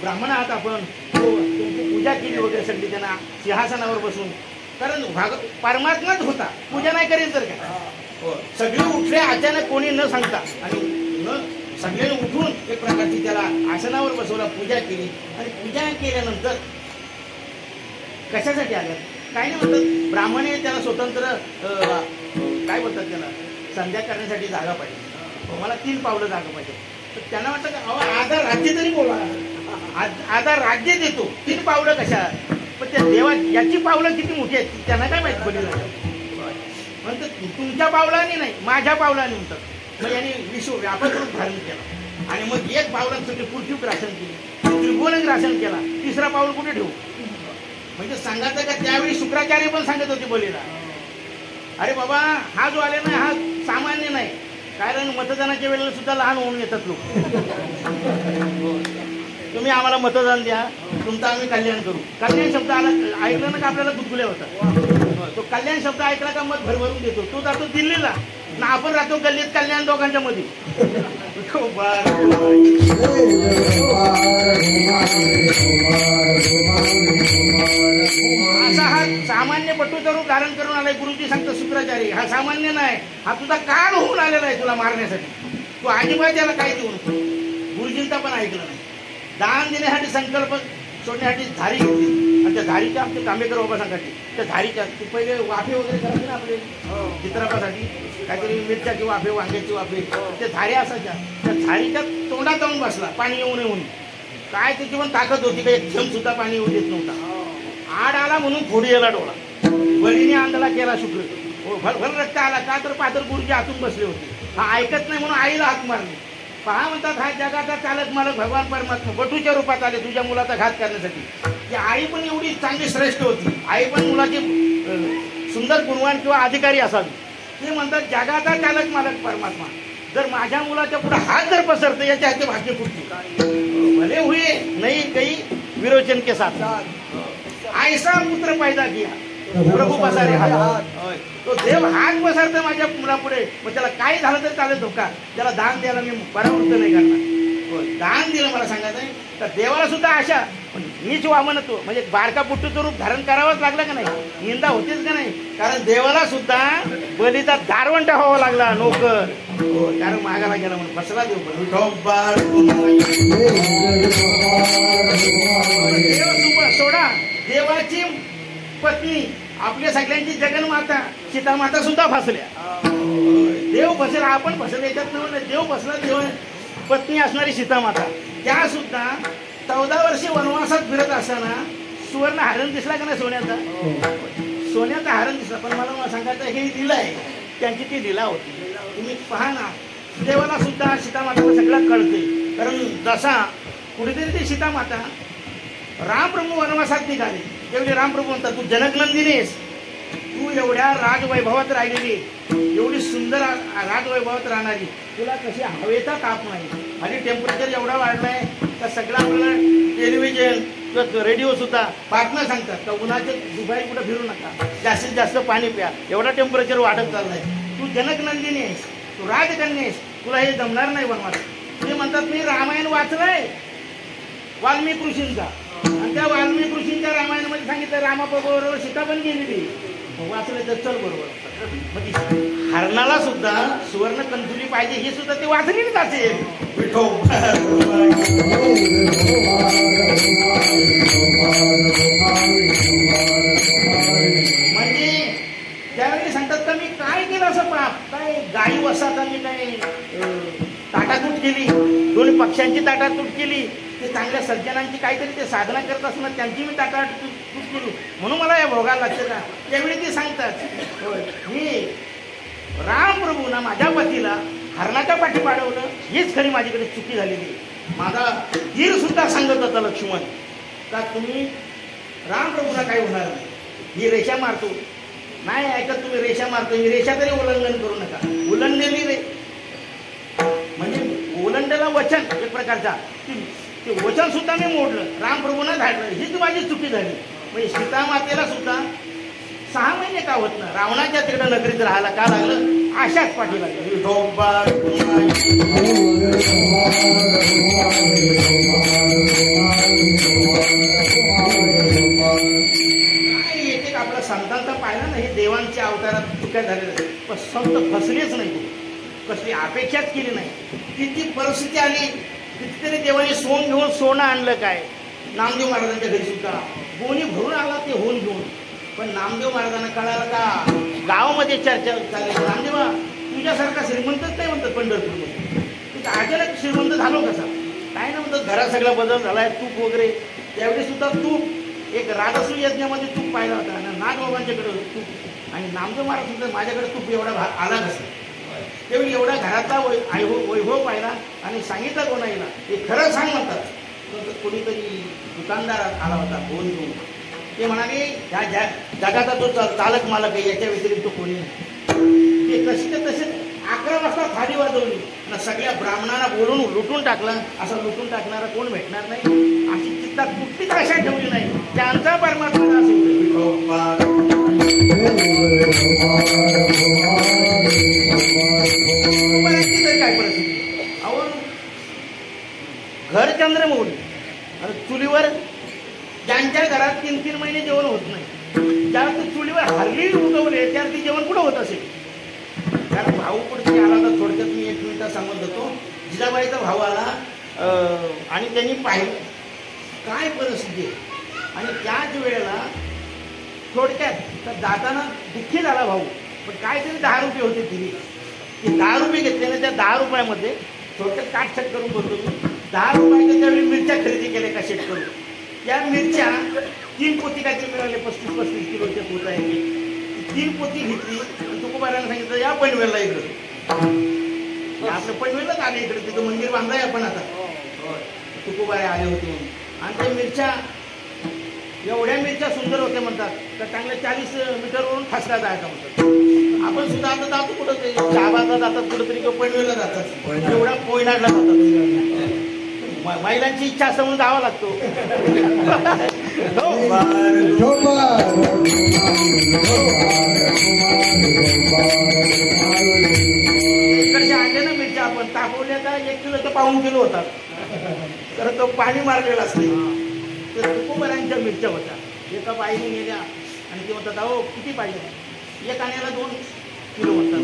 ब्राह्मण आहात आपण, तुमची पूजा केली वगैरे सगळी त्यांना सिंहासनावर बसून. कारण परमात्माच होता, पूजा नाही करेल तर काय. सगळे उठले अचानक, कोणी न सांगता. आणि न सगळ्यांनी उठून एक प्रकारची त्याला आसनावर बसवला, पूजा केली. आणि पूजा केल्यानंतर कशासाठी आल्या काय नाही म्हणतात. ब्राह्मणे त्याला स्वतंत्र काय बोलतात त्याला संध्या करण्यासाठी जागा पाहिजे. मला 3 पावलं जागा पाहिजे. तर त्यांना वाटतं का आधा राज्य तरी बोला, आधा राज्य देतो, 3 पावलं कशा. पण त्या देवा याची पावलं किती मोठी आहेत त्यांना काय माहिती बळीला. म्हणतात तुमच्या पावलाने नाही माझ्या पावलाने म्हणतात. मग यांनी विश्व व्यापक रूप धारण केला. आणि मग 1 पावलात सगळी पृथ्वी ग्रासन केली, त्रिभुवन ग्रासन केला. 3रा पाऊल कुठे ठेवू. म्हणजे सांगायचं का त्यावेळी शुक्राचार्य पण सांगत होते बळीला, अरे बाबा हा जो आले ना हा सामान्य नाही. कारण मतदानाच्या वेळेला सुद्धा लहान होऊन येतात लोक. तुम्ही आम्हाला मतदान द्या, तुमचं आम्ही कल्याण करू. कल्याण शब्द आला ऐकलं ना का आपल्याला गुदगुल्या होता. तो कल्याण शब्द ऐकला का मत भरभरून देतो. तो जातो दिल्लीला ना आपण राहतो गल्लीत, कल्याण दोघांच्या मध्ये. असा हा सामान्य पटूचं रूप धारण करून आलाय. गुरुजी सांगतात शुक्राचार्य हा सामान्य नाही, हा तुझा काळ होऊन आलेला आहे तुला मारण्यासाठी. तू अजिबात त्याला काय देऊ नको. गुरुजींचा पण ऐकलं नाही. दान देण्यासाठी संकल्प सोडण्यासाठी धारी घेतली. आणि त्या धारीच्या आमचे तांबेकर बाबा सांगायचे त्या धारीच्या पहिले वाफे वगैरे करायचे ना आपले चित्रपासाठी, काहीतरी मिरच्याची वाफे, वांग्याची वाफे, त्या धाऱ्या असायच्या. त्या धारीच्या तोंडात जाऊन बसला पाणी येऊन येऊन. काय त्याची पण ताकद होती का एक थेंब सुद्धा पाणी येऊ देत नव्हता. आड आला म्हणून फोडी याला डोळा. बळीने आंधळा केला शुक्र. भरभर रक्त आला का तर पादर गुरुजी आतून बसले होते. हा ऐकत नाही म्हणून आईला हात मारले. पहा म्हणतात हा जगाचा चालक मालक भगवान परमात्मा बटूच्या रूपात आले तुझ्या मुलाचा घात करण्यासाठी. ती आई पण एवढी चांगली श्रेष्ठ होती. आई पण मुलाची सुंदर गुणवान किंवा अधिकारी असावी. ते म्हणतात जगाचा चालक मालक परमात्मा जर माझ्या मुलाच्या पुढे हात जर पसरते याच्या हाती भाग्य कुठली. भले हुए नाही काही विरोचन के साथ ऐसा पुत्र पैदा किया प्रभू पसारे हात. तो देव हात पसरतो माझ्या मुलापुढे. मग त्याला काय झालं तर चालेल धोका. त्याला दान द्यायला मी परावृत्त नाही करणार. दान दिलं मला सांगायचं आहे तर देवाला सुद्धा आशा. मीच वामनत्व म्हणजे बारका पुट्टूचं रूप धारण करावंच लागलं का नाही. निंदा होतीच का नाही. कारण देवाला सुद्धा बलीचा दारवंटा व्हावा लागला नोकर. कारण मागायला गेला म्हणून बसला देव. देव सोडा देवाची पत्नी आपल्या सगळ्यांची जगन्माता सीतामाता सुद्धा फसल्या. देव फसला आपण फसले याच्यात नव्हतं. देव फसला. देव पत्नी असणारी सीतामाता त्या सुद्धा 14 वर्षे वनवासात फिरत असताना सुवर्ण हरण दिसला का नाही सोन्याचा? सोन्याचा हरण दिसला. पण मला सांगायचं हे लीला आहे, त्यांची ती लीला होती. तुम्ही पहा ना, देवाला सुद्धा सीतामाताला सगळं कळते. कारण जसा कुठेतरी ती सीतामाता रामप्रभू वनवासात निघाले त्यावेळी रामप्रभू म्हणतात तू जनकनंदिनीस, तू एवढ्या राजवैभवात राहिलेली, एवढी सुंदर राजवैभवात राहणारी, तुला कशी हवेचा ताप नाही. आणि टेम्परेचर एवढा वाढलाय तर सगळं आपल्याला टेलिव्हिजन किंवा रेडिओ सुद्धा बातम्या सांगतात का उन्हाचे दुपारी कुठं फिरू नका, जास्तीत जास्त पाणी प्या, एवढा टेम्परेचर वाढत चाललाय. तू जनकनंदिनी आहेस, तू राजकन्या आहेस, तुला हे जमणार नाही वनवास. ते म्हणतात मी रामायण वाचलंय वाल्मिकी ऋषींचा, आणि त्या वाल्मिकी ऋषींच्या रामायणामध्ये सांगितलं रामाबरोबर सीता पण गेलेली, वाचलं तर चल बरोबर. हरणाला सुद्धा सुवर्ण कंदुली पाहिजे हे सुद्धा ते वाचलेलीच असेल. म्हणजे त्यावेळी सांगतात का मी काय केलं असं पाप, काय गाई वसात मी काय ताटातूट केली, दोन्ही पक्ष्यांची ताटातूट केली, ते चांगल्या सज्जनांची काहीतरी ते साधना करत असताना त्यांची मी ताटातूट केली म्हणून मला या भोगाला लागतं का? त्यावेळी ते सांगतात मी रामप्रभूंना माझ्या पतीला हरणाच्या पाठी पाडवलं, हीच खरी माझ्याकडे चुकी झालेली. माझा धीर सुद्धा सांगत होता लक्ष्मण का तुम्ही रामप्रभूंना काही होणार नाही, ही रेषा मारतो नाही ऐकत, तुम्ही रेषा मारतो, ही रेषा तरी उल्लंघन करू नका. उल्लंघनेली रे म्हणजे ओलांडलेलं वचन एक प्रकारचा, ते वचन सुद्धा मी मोडलं, रामप्रभूंना धाडलं, हीच माझी चुकी झाली. म्हणजे सीतामातेला सुद्धा 6 महिने का होत ना रावणाच्या तिकडे नगरीत राहायला का लागलं, अशाच पाठी लागली. एक आपला संतांचा पाहिला ना, हे देवांच्या अवतारात चुक्या झालेल्या, पण संत फसलेच नाही, कसली अपेक्षाच केली नाही. किती परिस्थिती आली, कितीतरी देवाने सोन घेऊन सोनं आणलं. काय नामदेव महाराजांच्या घरी सुद्धा गोणी भरून आला ते होऊन घेऊन, पण नामदेव महाराजांना कळालं का गावामध्ये चर्चा चालली, नामदेवा तुझ्यासारखा श्रीमंतच नाही म्हणतात पंढरपूरमध्ये, तू अचानक श्रीमंत झालो कसा? काय ना म्हणतात घरात सगळा बदल झालाय, तूप वगैरे. त्यावेळी सुद्धा तूप एक राजसू यज्ञामध्ये तूप पाहिला होता आणि नागबाबांच्याकडे तूप, आणि नामदेव महाराज सुद्धा माझ्याकडे तूप एवढा आला कसा? त्यावेळी एवढा घरातला वैभव पाहिला आणि सांगितलं कोणाला हे खरं सांग म्हणतात. कोणीतरी दुकानदार आला होता फोन घेऊन, ते म्हणाले ह्या जगाचा तो चालक मालक आहे, याच्या व्यतिरिक्त कोणी नाही. ते कशी तर तसे 11 वाजता थाळी वाजवली आणि सगळ्या ब्राह्मणांना बोलून लुटून टाकला. असं लुटून टाकणारा कोण भेटणार नाही, अशी चित्तात कुठलीच आशा ठेवली नाही. त्यांचा परमात्मा असेल काय परिस्थिती. अहो घर चंद्रमौली आणि चुलीवर ज्यांच्या घरात 3-3 महिने जेवण होत नाही, ज्यावेळी चुलीवर हल्ली उगवले त्यावरती जेवण कुठं होत असेल. कारण भाऊ पुढे आला तर थोडक्यात मी 1 मिनिटात सांगत होतो. जिजाबाईचा भाऊ आला आणि त्यांनी पाहिलं काय परिस्थिती आहे, आणि त्याच वेळेला थोडक्यात तर जाताना दुःखी झाला भाऊ, पण काहीतरी 10 रुपये होते दिली. ते 10 रुपये घेतले ना, त्या 10 रुपयामध्ये थोडक्यात काटछट करून बोलतो मी, 10 रुपयाच्या त्यावेळी मिरच्या खरेदी केल्या का शेट करून. त्या मिरच्या 3 पोती काहीतरी मिळाले, 35-35 किलोच्या पोत आहे. 3 पोती घेतली आणि तुकोबारांना सांगितलं या पनवेलला इकडं, आपलं पनवेललाच आले इकडे, तिथं मंदिर बांधलंय आपण आता. तुकोबारे आले होते आणि त्या मिरच्या एवढ्या मिरच्या सुंदर होत्या म्हणतात तर चांगल्या 40 मीटरवरून खासला जायचा म्हणतात. आपण सुद्धा आता जातो कुठं, ते शहाबादला जातात कुठंतरी किंवा पनवेलला जातात, एवढ्या कोयनाडला जातात. महिलांची इच्छा असं म्हणून जावं लागतो. इकडच्या आणले ना मिरच्या आपण तापवल्या का 1 किलोच्या 1.5 किलो होतात, तर तो पाणी मारलेला असते. तर तुकोबारांच्या मिरच्या होत्या. एका बाईने नेल्या आणि ते म्हणतात अहो किती पाहिजे, 1 आण्याला 2 किलो म्हणतात.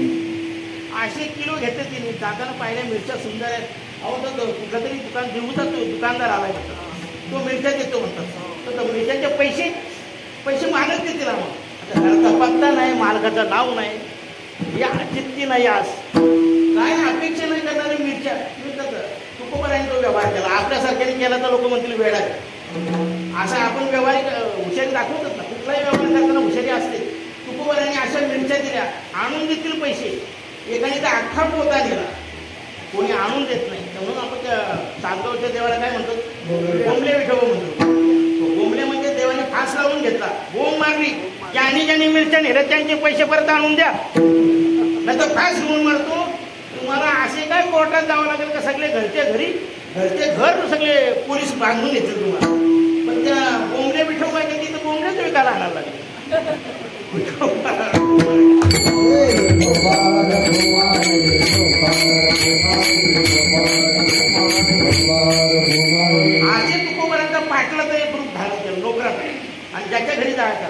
8 किलो घेते तिने. जाताना पाहिल्या मिरच्या सुंदर आहेत. अहो तर कुठला तरी दुकान देऊचा तो दुकानदार आलाय म्हणतात, तो मिरच्या देतो म्हणतात. तर मिरच्याचे पैसे मालक देतील. आता घराचा पत्ता नाही, मालकाचं नाव नाही, या चित्ती नाही, आज काय अपेक्षा नाही करणारे मिरच्या मिळतात. तुकोबाराने तो व्यवहार केला. आपल्यासारख्याने केला तर लोक म्हणतील वेडा आहे. असा आपण व्यवहारिक हुशारी दाखवतच ना, कुठलाही व्यवहार करताना हुशारी असते. तुकोबाराने अशा मिरच्या दिल्या, आणून देतील पैसे. एकाने तर अख्खा पोता दिला, कोणी आणून देत नाही. म्हणून आपण त्या सातगावच्या देवाला काय म्हणतो, बोंबले विठोबा म्हणतो. बोंबले म्हणजे देवाने फास लावून घेतला, बोंब मारली, ज्यांनी मिरच्या नेल्या त्यांचे पैसे परत आणून द्या, नाही तर फास घेऊन मारतो. तुम्हाला असे काय कोर्टात जावं लागेल का सगळे घरचे घर सगळे पोलीस बांधून येतील तुम्हाला. पण त्या बोंबले विठोबा गेली तर बोंबलेच विकायला आणायला लागले. आजे तुकोबारांचा पाटला तर एक रूप धारण केलं नोकरात. आणि ज्याच्या घरी जायचा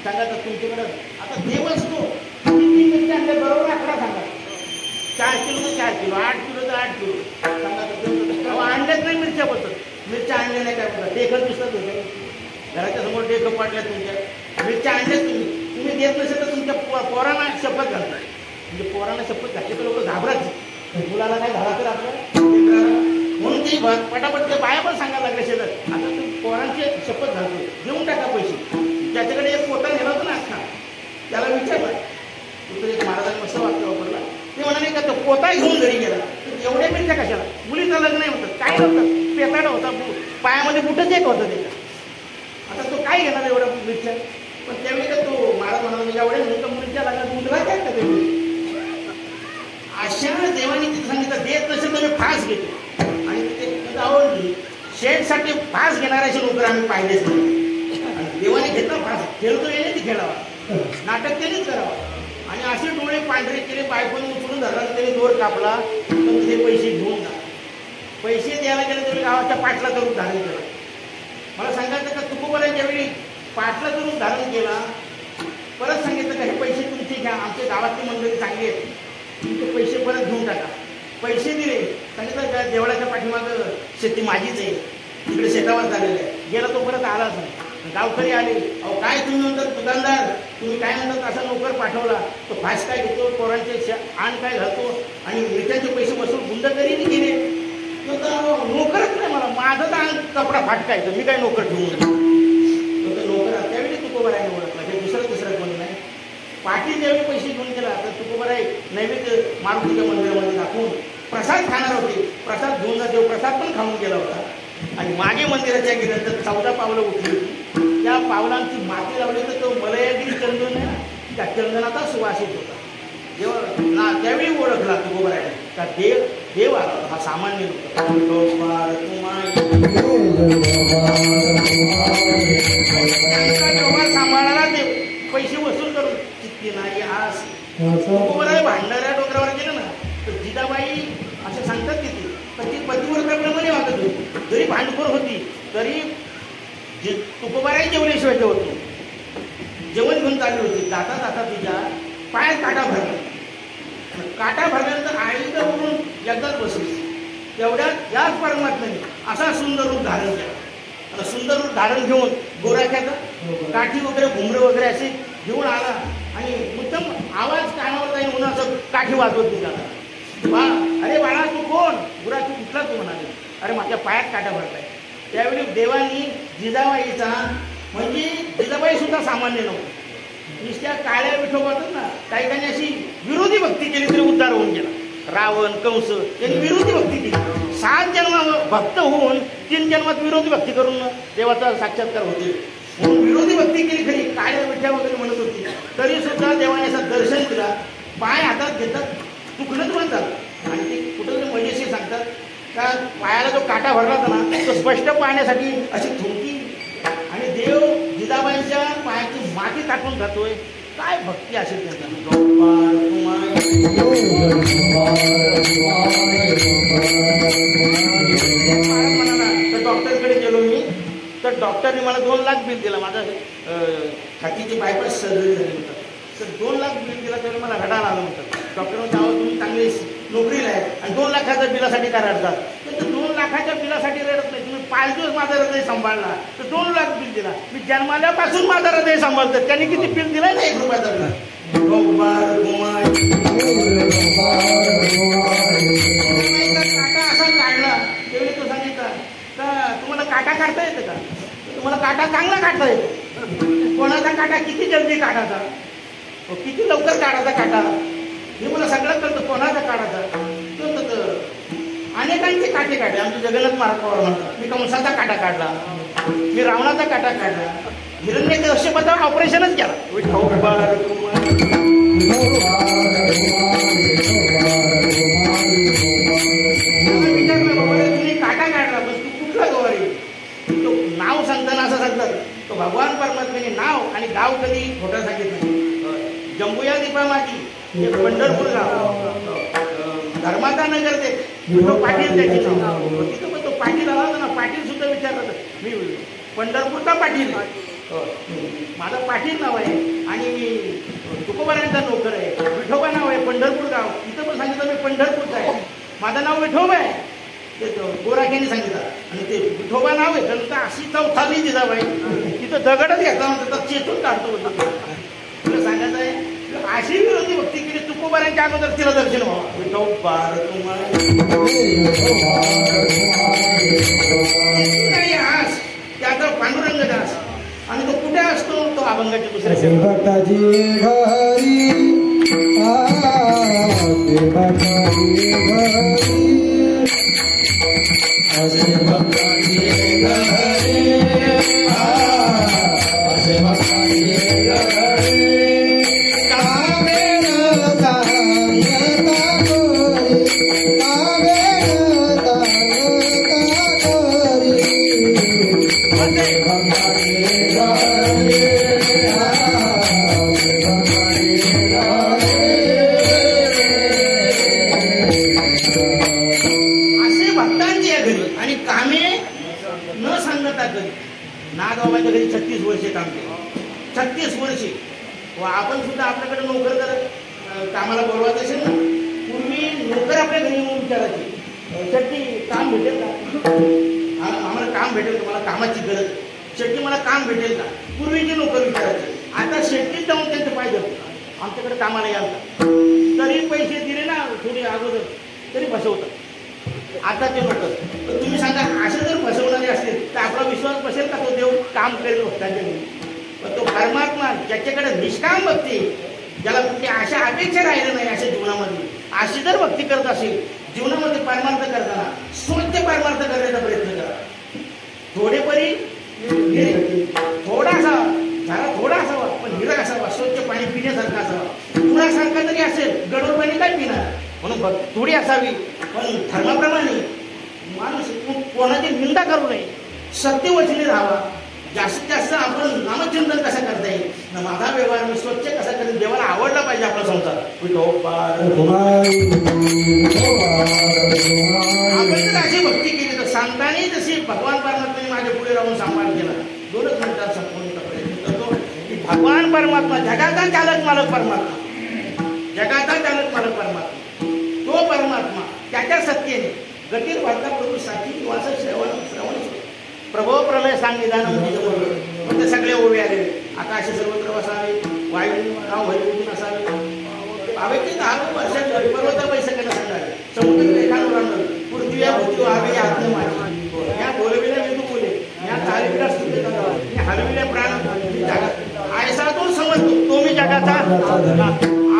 सांगा तर तुमच्याकडं आता देव असतो, बरोबर आकडा सांगा, 4 किलो तर 4 किलो, 8 किलो तर 8 किलो सांगा तर आणल्याच नाही. मिरच्या बसत, मिरच्या आणल्या नाही काय बोलतात, टेकत दिसतात होते घराच्या समोर, टेकं पाडल्या तुमच्या, मिरच्या आणल्याच तुम्ही देत नसेल तर तुमच्या पोरांना शपथ घालतात. म्हणजे पोरांना शपथ घातली तर लोक घाबरायचे, मुलाला काय झाला तर आपल्या म्हणून ती पटापट ते बाया पण सांगायला लागले शेतात, आता तुम्ही पोरांची शपथ घालतो, देऊन टाका पैसे. त्याच्याकडे एक पोता नेला होता ना अख्खा, त्याला विचारलं, तू एक महाराजांनी मस्त वाक्य वापरला. ते म्हणाले का तो पोता घेऊन घरी गेला, एवढ्या मिरच्या कशाला, मुलीचं लग्न नाही होतं, काय नव्हतं, पेताड होता, पायामध्ये बुटच एक होतं त्याच्या. आता तो काय घेणार एवढ्या मिरच्या. पण त्यावेळी का तो महाराज म्हणाला एवढ्या नव्हतं मुलीच्या लग्नात मुलगा काय का ते. अशा देवाने तिथे सांगितलं, देत नसेल तर मी फास घेतो. आणि तिथे आवडली शेडसाठी फास घेणाऱ्याचे नोकर आम्ही पाहिलेच नाही. आणि देवाने घेतला फास, खेळतो येणे ती खेळावा, नाटक त्यांनीच करावा. आणि असे डोळे पांढरे केले, बायकोने उचलून धरला, त्याने दोर कापला, पण ते पैसे घेऊन जा. पैसे द्यायला गेले तरी गावाच्या पाटलाचं रूप धारण केलं. मला सांगायचं का तुकोबारांच्या वेळी पाटलाचं रूप धारण केला, परत सांगितलं का हे पैसे तुमचे घ्या, आमच्या गावातली मंडळी चांगली आहेत, तुमचे पैसे परत घेऊन टाका. पैसे दिले, सांगितलं का देवळाच्या पाठीमागं शेती माझीच आहे, तिकडे शेतावर झालेलं आहे. गेला तो परत आलाच नाही. गावकरी आले, अहो काय तुम्ही म्हणतात दुकानदार, तुम्ही काय म्हणतात असा नोकर पाठवला, तो फास काय घेतो, पोरांचे आण काय घालतो, आणि मिरच्याचे पैसे बसून गुंडगिरी केले. नोकरच नाही मला, माझं तर कपडा फाटकायचं, मी काय नोकर ठेवून. नोकर त्यावेळी तुकोबाराने ओळखला, हे दुसरं कोणी नाही. पाटील ज्यावेळी पैसे घेऊन गेला तर तुकोबाराय नैवेद्य मारुतीच्या मंदिरामध्ये दाखवून प्रसाद खाणार होते, प्रसाद घेऊन जा, देव प्रसाद पण खाऊन गेला होता. आणि मागे मंदिराच्या गेल्यानंतर 14 पावलं उठली होती, त्या पावलांची माती लावली तर तो मलयागिरी चंदन आहे ना, त्या चंदनाचा सुवासित होता. जेव्हा त्यावेळी ओळखला तुकोबाराने का देव आला, हा सामान्य सांभाळायला देव पैसे वसूल करून चित्ती नाही. आज तुकोबाराय भांडणाऱ्या डोंगरावर गेलं ना तर जिजाबाई असं सांगतात तिथे, तर ती पतिव्रताप्रमाणे वागत होती. जरी भांडखोर होती तरी तुकोबाराय जेवल्याशिवाय जेवत होती. जेवण घेऊन चालली होती, जाता जाता तिच्या पायात काटा भरल्यानंतर आईचं उडून एकदाच बसली. तेवढ्यात याच परमात्म्याने असा सुंदर रूप धारण केला. सुंदर रूप धारण घेऊन गोराख्याचा काठी वगैरे घुमरे वगैरे असे घेऊन आला आणि उत्तम आवाज कानावर जाईल म्हणून असं काठी वाजवत निघाला. अरे बाळा तू कोण, गुराखी कुठला तू म्हणाले. अरे माझ्या पायात काटा भरताय. त्यावेळी देवानी जिजाबाईचा, म्हणजे जिजाबाई सुद्धा सामान्य नव्हती, नुसत्या काळ्या विठोबातच ना काही काही अशी विरोधी भक्ती केली तरी उद्धार होऊन गेला. रावण कंस यांनी विरोधी भक्ती केली. 7 जन्म भक्त होऊन 3 जन्मात विरोधी भक्ती करून देवाचा साक्षात्कार होते. म्हणून विरोधी भक्ती केली खरी, काळ्या विठ्या वगैरे म्हणत होती, तरी सुद्धा देवाने असं दर्शन दिला. पाय हातात घेतात तुकडच बंद झालं. आणि ते कुठं मजेशी सांगतात का पायाला जो काटा भरला होता ना तो स्पष्ट पाहण्यासाठी अशी थुंकी, आणि देव जिजाबाईंच्या पायाची माती टाकून जातोय. काय भक्ती असेल त्यांचा. तर डॉक्टरकडे गेलो मी, तर डॉक्टरने मला 2 लाख बिल दिलं. माझं छातीची बायपास सर्जरी झाली होतं, तर 2 लाख बिल दिला तरी मला रडायला आलं होतं. डॉक्टर म्हणतो अहो तुम्ही चांगली नोकरीला आहे आणि 2 लाखाच्या बिलासाठी काय रडतात. तर 2 लाखाच्या बिलासाठी रडत नाही, तुम्ही 5 दिवस माझं हृदय सांभाळला तर 2 लाख बिल दिला. मी जन्माल्यापासून माझं हृदय सांभाळतं, त्यांनी किती बिल दिलाय ना 1 रुपयाचा. काटा असा काढला तुम्हाला काटा काढता येतं का? तुम्हाला काटा चांगला काढता येतो. कोणाचा काटा किती जल्दी काढायचा, किती लवकर काढायचा काटा हे मला सगळं कळतं. कोणाचा काढायचा अनेकांचे काटे काढले. आमचे जगन्नाथ महाराज पवार म्हणतात, मी कंसाचा काटा काढला, मी रावणाचा काटा काढला, हिरण्यकश्यपाचं ऑपरेशनच केला. विचारलं बाबा तुम्ही काटा काढला, पण तू कुठला गवारी? तो नाव सांगताना असं सांगतात, तो भगवान परमात्म्याने नाव आणि गाव कधी खोटं सांगितलं. जंबुया दीपा माझी हे पंढरपूर गाव, धर्माचा नगर ते तो पाटील त्याची नाव. तिथं पण तो पाटील आला होता ना, पाटील सुद्धा विचारलं मी पंढरपूरचा पाटील, माझं पाटील नाव आहे आणि मी तुकोबारायांचा नोकर आहे. विठोबा नाव आहे, पंढरपूर गाव. तिथं पण सांगितलं मी पंढरपूरचा आहे, माझं नाव विठोबा आहे. ते गोराख्याने सांगितलं. आणि ते विठोबा नाव आहे जनता अशी चौथाली जिजाबाई तिथं दगडच घेतला म्हणतात, चेतून काढतो म्हणतो. तुला सांगायचं आहे अशी विरोधी भक्ती केली तुकोबारांच्या अगोदर तिला दर्शन व्हावं. विठोबार हास त्याचा पांडुरंग दास. आणि तो कुठे असतो? तो अभंगाच्या दुसऱ्या नागबाबांच्या घरी 36 वर्षे काम केलं. 36 वर्षे. व आपण सुद्धा आपल्याकडे नोकर जर कामाला बोलवायचं असेल ना, पूर्वी नोकर आपल्या घरी येऊन विचारायचे, शेट्टी काम भेटेल का? आम्हाला काम भेटेल का? मला कामाची गरज, शेट्टी मला काम भेटेल का? पूर्वीचे नोकर विचारायचे. आता शेट्टीत जाऊन त्यांचं पाहिजे आमच्याकडे कामाला याल का? तरी पैसे दिले ना थोडी अगोदर तरी फसवतात. आता ते नोकर. तुम्ही सांगा असं जर फसवणारे असतील तर आपला विश्वास बसेल का तो देव काम करेल भक्तांच्या घरी? पण तो परमात्मा ज्याच्याकडे निष्काम भक्ती, ज्याला कुठली अशा अपेक्षा राहिल्या नाही अशा जीवनामध्ये, अशी जर भक्ती करत असेल जीवनामध्ये परमार्थ करताना स्वच्छ परमार्थ करण्याचा प्रयत्न करा. थोडेपरी थोडासा झाला, थोडा असावा पण हिरक असावा, स्वच्छ पाणी पिण्यासारखा असावा. पुण्यासारखा तरी असेल गडोर पाणी काय पिणार? म्हणून भक्ती थोडी असावी, पण धर्माप्रमाणे माणूस कोणाची निंदा करू नये, सत्यवचनी राहावा. जास्तीत जास्त आपण नामचिंतन कसं करता येईल, माझा व्यवहार मी स्वच्छ कसा करेल, देवाला आवडला पाहिजे आपला संसार. आपण जर अशी भक्ती केली तर सांगताना जशी भगवान परमात्म्याने माझ्या पुढे राहून सांभाळ केला. 2च मिनिटात संपवण्याचा प्रयत्न करतो की भगवान परमात्मा जगाचा चालक मालक परमात्मा, जगाचा चालक मालक परमात्मा, तो परमात्मा त्याच्या सत्तेने गतीर वार्ता प्रभू साथी निवास श्रवण प्रभो प्रलय सांगिदान म्हणजे सगळे उभे आले. आकाश सर्वत्र वसावे, वायू नाव हरिभूषण असावे, हवेचे 10 वर्षात पर्वत बैसकेला सांगावे, समुद्र रेखांवर पृथ्वी भूती व्हावे आत्म माझी, या बोलविल्या वेदू बोले, या चालविल्या स्तुती करावा, हलविल्या प्राण आयसा तो समजतो तो मी जगाचा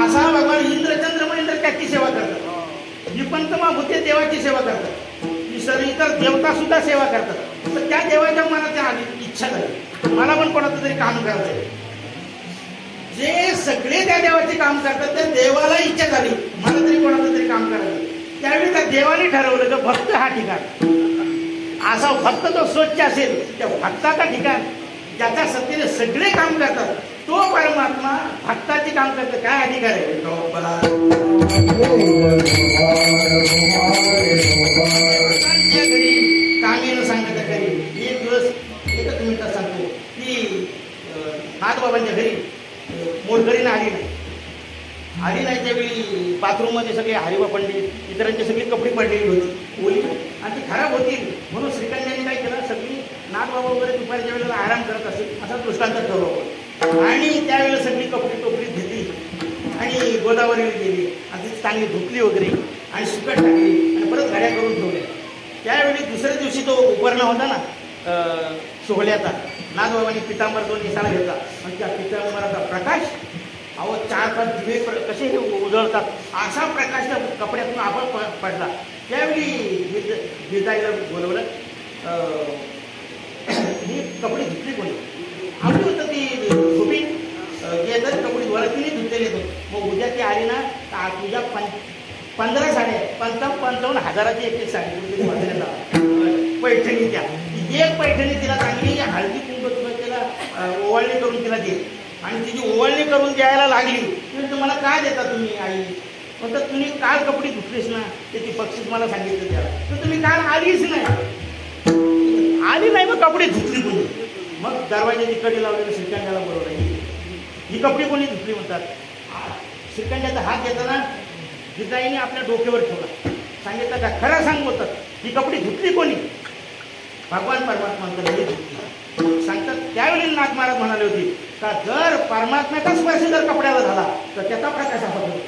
असा भगवान इंद्रचंद्र महेंद्र त्याची सेवा करतात. निपंतमा भूते देवाची सेवा करतात, इतर देवता सुद्धा सेवा करतात. तर त्या देवाच्या मनात आली इच्छा झाली मला पण कोणाचं तरी काम करायचंय. जे सगळे त्या देवाचे काम करतात त्या देवाला इच्छा झाली मला तरी कोणाचं तरी काम करायचं. त्यावेळी त्या देवाने ठरवलं की भक्त हा ठिकाण, असा भक्त जो स्वच्छ असेल त्या भक्ताचा ठिकाण ज्याच्या सत्तेने सगळे काम करतात तो परमात्मा भक्ताचे काम करतं. काय अधिकार आहे? घरी कामेनं सांगायच्या घरी एक दिवस 1 मिनिटात सांगतो की नाथबाबांच्या घरी मोलकरीनं आली नाही. त्यावेळी बाथरूममध्ये सगळे हरिबा पंडित इतरांचे सगळे कपडे पडलेली होती ओली आणि ती खराब होती. म्हणून श्रीखंडाने काय केलं, सगळी नाथबाबा वगैरे दुपारच्या वेळेला आराम करत असेल असा दृष्टांत ठेवला. आणि त्यावेळेला सगळी कपडे टोपली घेतली आणि गोदावरीला गेली आणि ती चांगली धुतली वगैरे आणि सुकट टाकली आणि परत गाड्या करून ठेवल्या. त्यावेळी दुसऱ्या दिवशी तो उपरणा होता ना सोहळ्याचा नागबाबांनी पितांबर दोन दिसाला घेतला आणि त्या पितांबराचा प्रकाश अहो 4-5 दिवे कसे हे उजळतात असा प्रकाश त्या कपड्यातून आपण पडला. त्यावेळी गिरजाईला बोलवलं, ही कपडे धुतली कोणी आवडी होतं ती झोपी येतात कपडे धुवायला तिने धुतलेले होते. मग उद्या ती आली ना तुझ्या 15 साड्या 55 हजाराची एक साडी पैठणी द्या. एक पैठणी तिला चांगली हळदी कुंकू तिला ओवाळणी करून तिला दे आणि तिची ओवाळणी करून द्यायला लागली तर मला काय देता तुम्ही आई म्हणतात तुम्ही काल कपडे धुतलीस ना त्याची बक्षीस मला सांगितलं त्याला तर तुम्ही काल आलीच नाही मग कपडे धुतली कोणी. मग दरवाजाची कडी लावलेलं श्रीखंडाला बरोबर ही कपडे कोणी धुतली म्हणतात. श्रीखंडाचा हात घेताना जिजाईने आपल्या डोक्यावर ठेवला सांगितलं का खरं सांग बोलतात ही कपडे धुतली कोणी. भगवान परमात्मा सांगतात त्यावेळी नाथ महाराज म्हणाले होते का जर परमात्म्याचा स्पर्श जर कपड्याला झाला तर त्याचा प्रकाश असा होतो.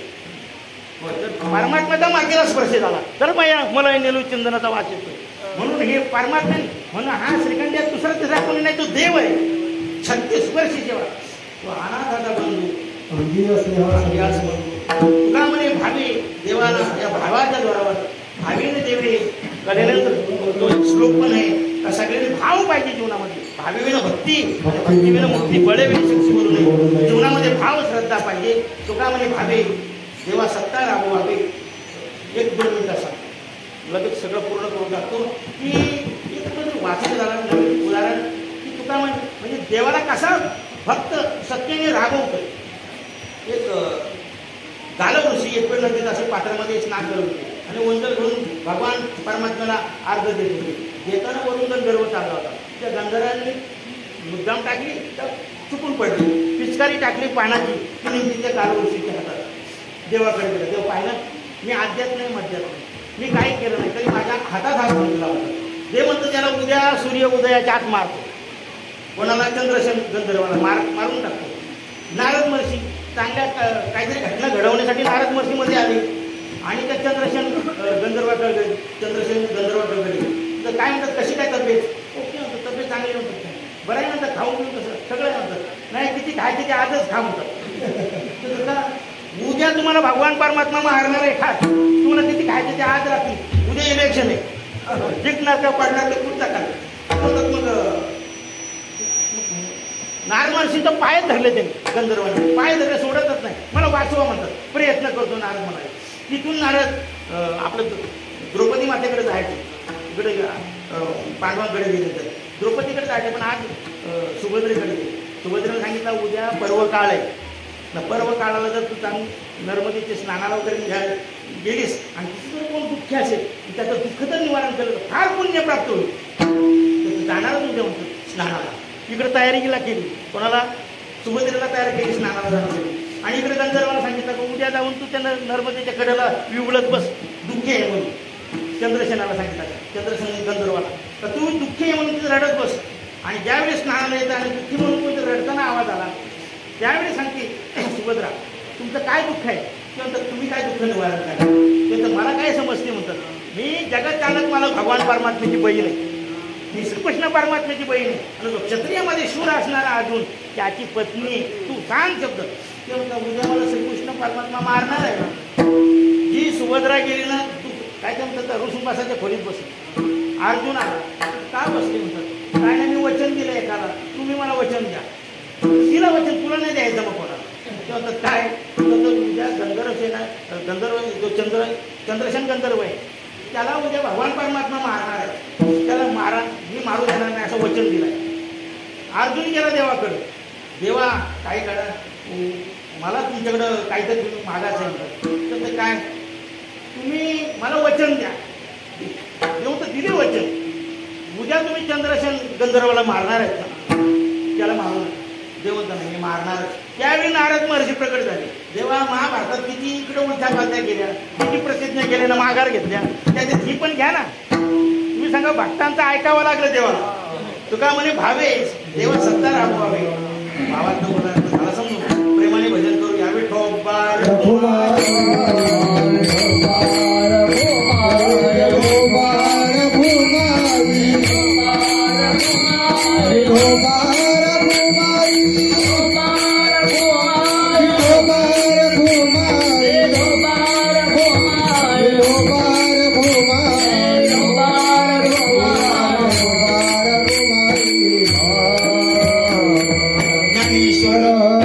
जर परमात्म्याचा मागेला स्पर्श झाला तर मला नेलू चंदनाचा वास येतो. म्हणून हे परमात्मा म्हणून हा श्रीखंड दुसरा तिसरा कोणी नाही तो देव आहे. 36 वर्षी जेव्हा तो अनाथाचा बंधू तुका म्हणे भावी देवाला या भावाच्या जोरावर भावीने देवे कलेनंतर तो श्लोक पण आहे सगळ्यांनी भाव पाहिजे जीवनामध्ये. भावीविना भक्ती भक्तीविना मुक्ती बळेविना शक्ती बोलू नये. जीवनामध्ये भाव श्रद्धा पाहिजे. तुका म्हणे भावे देवा सत्ता राबवावे. 1-2 मिनिटासाठी लगेच सगळं पूर्ण करून टाकतो की एक वाचन झालं नवीन उदाहरण की तुका म्हणजे देवाला कसा भक्त सत्तेने राबवतो. एक गालव ऋषी एक वेळ नदीत असे पात्रामध्ये स्नान करत होते आणि वंदन करून भगवान परमात्म्याला अर्घ देत होते. देताना वरून गंधर्व चालला होता. त्या गंधर्वांनी मुद्दाम टाकली तर चुकून पडली. पिचकारी टाकली पानाची ती नेमकी त्या गालव ऋषीच्या हातात देवाकडे गेलं. देव पाहिलं मी आद्यात नाही मध्यात नाही मी काही केलं नाही तरी माझ्या हातात हात बांधला होता. देव म्हणतो त्याला उद्या सूर्य उदयाच्या आत मारतो. कोणाला चंद्रसेन गंधर्वाला मारून टाकतो. नारद महर्षी चांगल्या काहीतरी घटना घडवण्यासाठी नारद महर्षीमध्ये आले आणि त्या चंद्रसेन गंधर्वाकडे गेले. तर काय म्हणतात कशी काय तब्येत ओके म्हणतात तब्येत चांगली म्हणतात बरं आहे म्हणतात खाऊन पिऊन कसं सगळं म्हणतात नाही किती खायचे ते आजच खा म्हणतात. उद्या तुम्हाला भगवान परमात्मा मारणार आहे खा तुम्हाला किती खायचे ते आज रात्री उद्या इलेक्शन आहे जिंकणार का पडणार ते पुढचा काय म्हणतात. मग नारद महर्षीचं पाय धरले त्यांनी गंधर्वांनी पाय धरले सोडतच नाही मला वाचवा म्हणतात. प्रयत्न करतो नारद म्हणाले. तिथून नारद आपलं द्रौपदी मातेकडे जायचे. इकडे पांडवांकडे गेले तर द्रौपदीकडे जायचे पण आज सुभद्रेकडे गेले. सुभद्रेला सांगितलं उद्या पर्व काळ आहे ना पर्व काळाला जर तू चांगली नर्मदेचे स्नानाला वगैरे गेलीस आणि तिथे जर कोण दुःखी असेल त्याचं दुःख तर निवारण केलं तर फार पुण्य प्राप्त होईल. तर जाणारच उद्या म्हणतो स्नानाला. इकडे तयारी केली कोणाला सुभद्रेला तयार केली स्नानाला जाण्यासाठी आणि इकडे गंधर्वाला सांगितलं की उद्या जाऊन तू त्यांना नर्मदेच्या कडेला विवळत बस दुःखी आहे म्हणून. चंद्रसेनाला सांगितलं चंद्रसेन गंधर्वाला तर तू दुःखी आहे म्हणून तिथे रडत बस आणि ज्यावेळी स्नानाला येतं आणि दुःखी म्हणून कोणतं रडताना आवाज आला त्यावेळी सांगते सुभद्रा तुमचं काय दुःख आहे किंवा तुम्ही काय दुःख निवारण करा तर मला काय समजते म्हणतात मी जगत चालक मला भगवान परमात्म्याची बहीण आहे. मी श्रीकृष्ण परमात्म्याची बहीण आहे आणि जो क्षत्रियामध्ये शूर असणारा अर्जुन त्याची पत्नी तू सांग शब्द ते म्हणतात उद्या मला श्रीकृष्ण परमात्मा मारणार आहे ना. जी सुभद्रा गेली ना तू काय ते म्हणतात ऋषुंबासाच्या खोलीत बसली. अर्जुन आला का बसले म्हणतात काय नाही मी वचन दिलं एकाला तुम्ही मला वचन द्या. तिला वचन तुला नाही द्यायचं मग कोणाला तेव्हा काय उद्या गंधर्व जो चंद्रसेन गंधर्व आहे त्याला उद्या भगवान परमात्मा मारणार आहे त्याला मी मारू देणार नाही असं वचन दिलं आहे. अर्जुन गेला देवाकडे देवा काय करा मला तुमच्याकडं काहीतरी तुम्ही मागायचं आहे तर ते काय तुम्ही मला वचन द्या. देव तर दिले वचन उद्या तुम्ही चंद्रसेन गंधर्वाला मारणार आहेत ना त्याला मारू देवता नाही मारणार. त्यावेळी नारद महर्षी प्रकट झाले. देवा महाभारतात किती इकडे उलट्या पालत्या केल्या किती प्रतिज्ञा केल्या ना माघार घेतल्या त्याच्यात ही पण घ्या ना. तुम्ही सांगा भक्तांचं ऐकावं लागलं देवाला. तुका म्हणे भावे देवा सत्ता राबवावे भावात मला समजून प्रेमाने भजन करू यावे ठोकबार भूमावी ईश्वर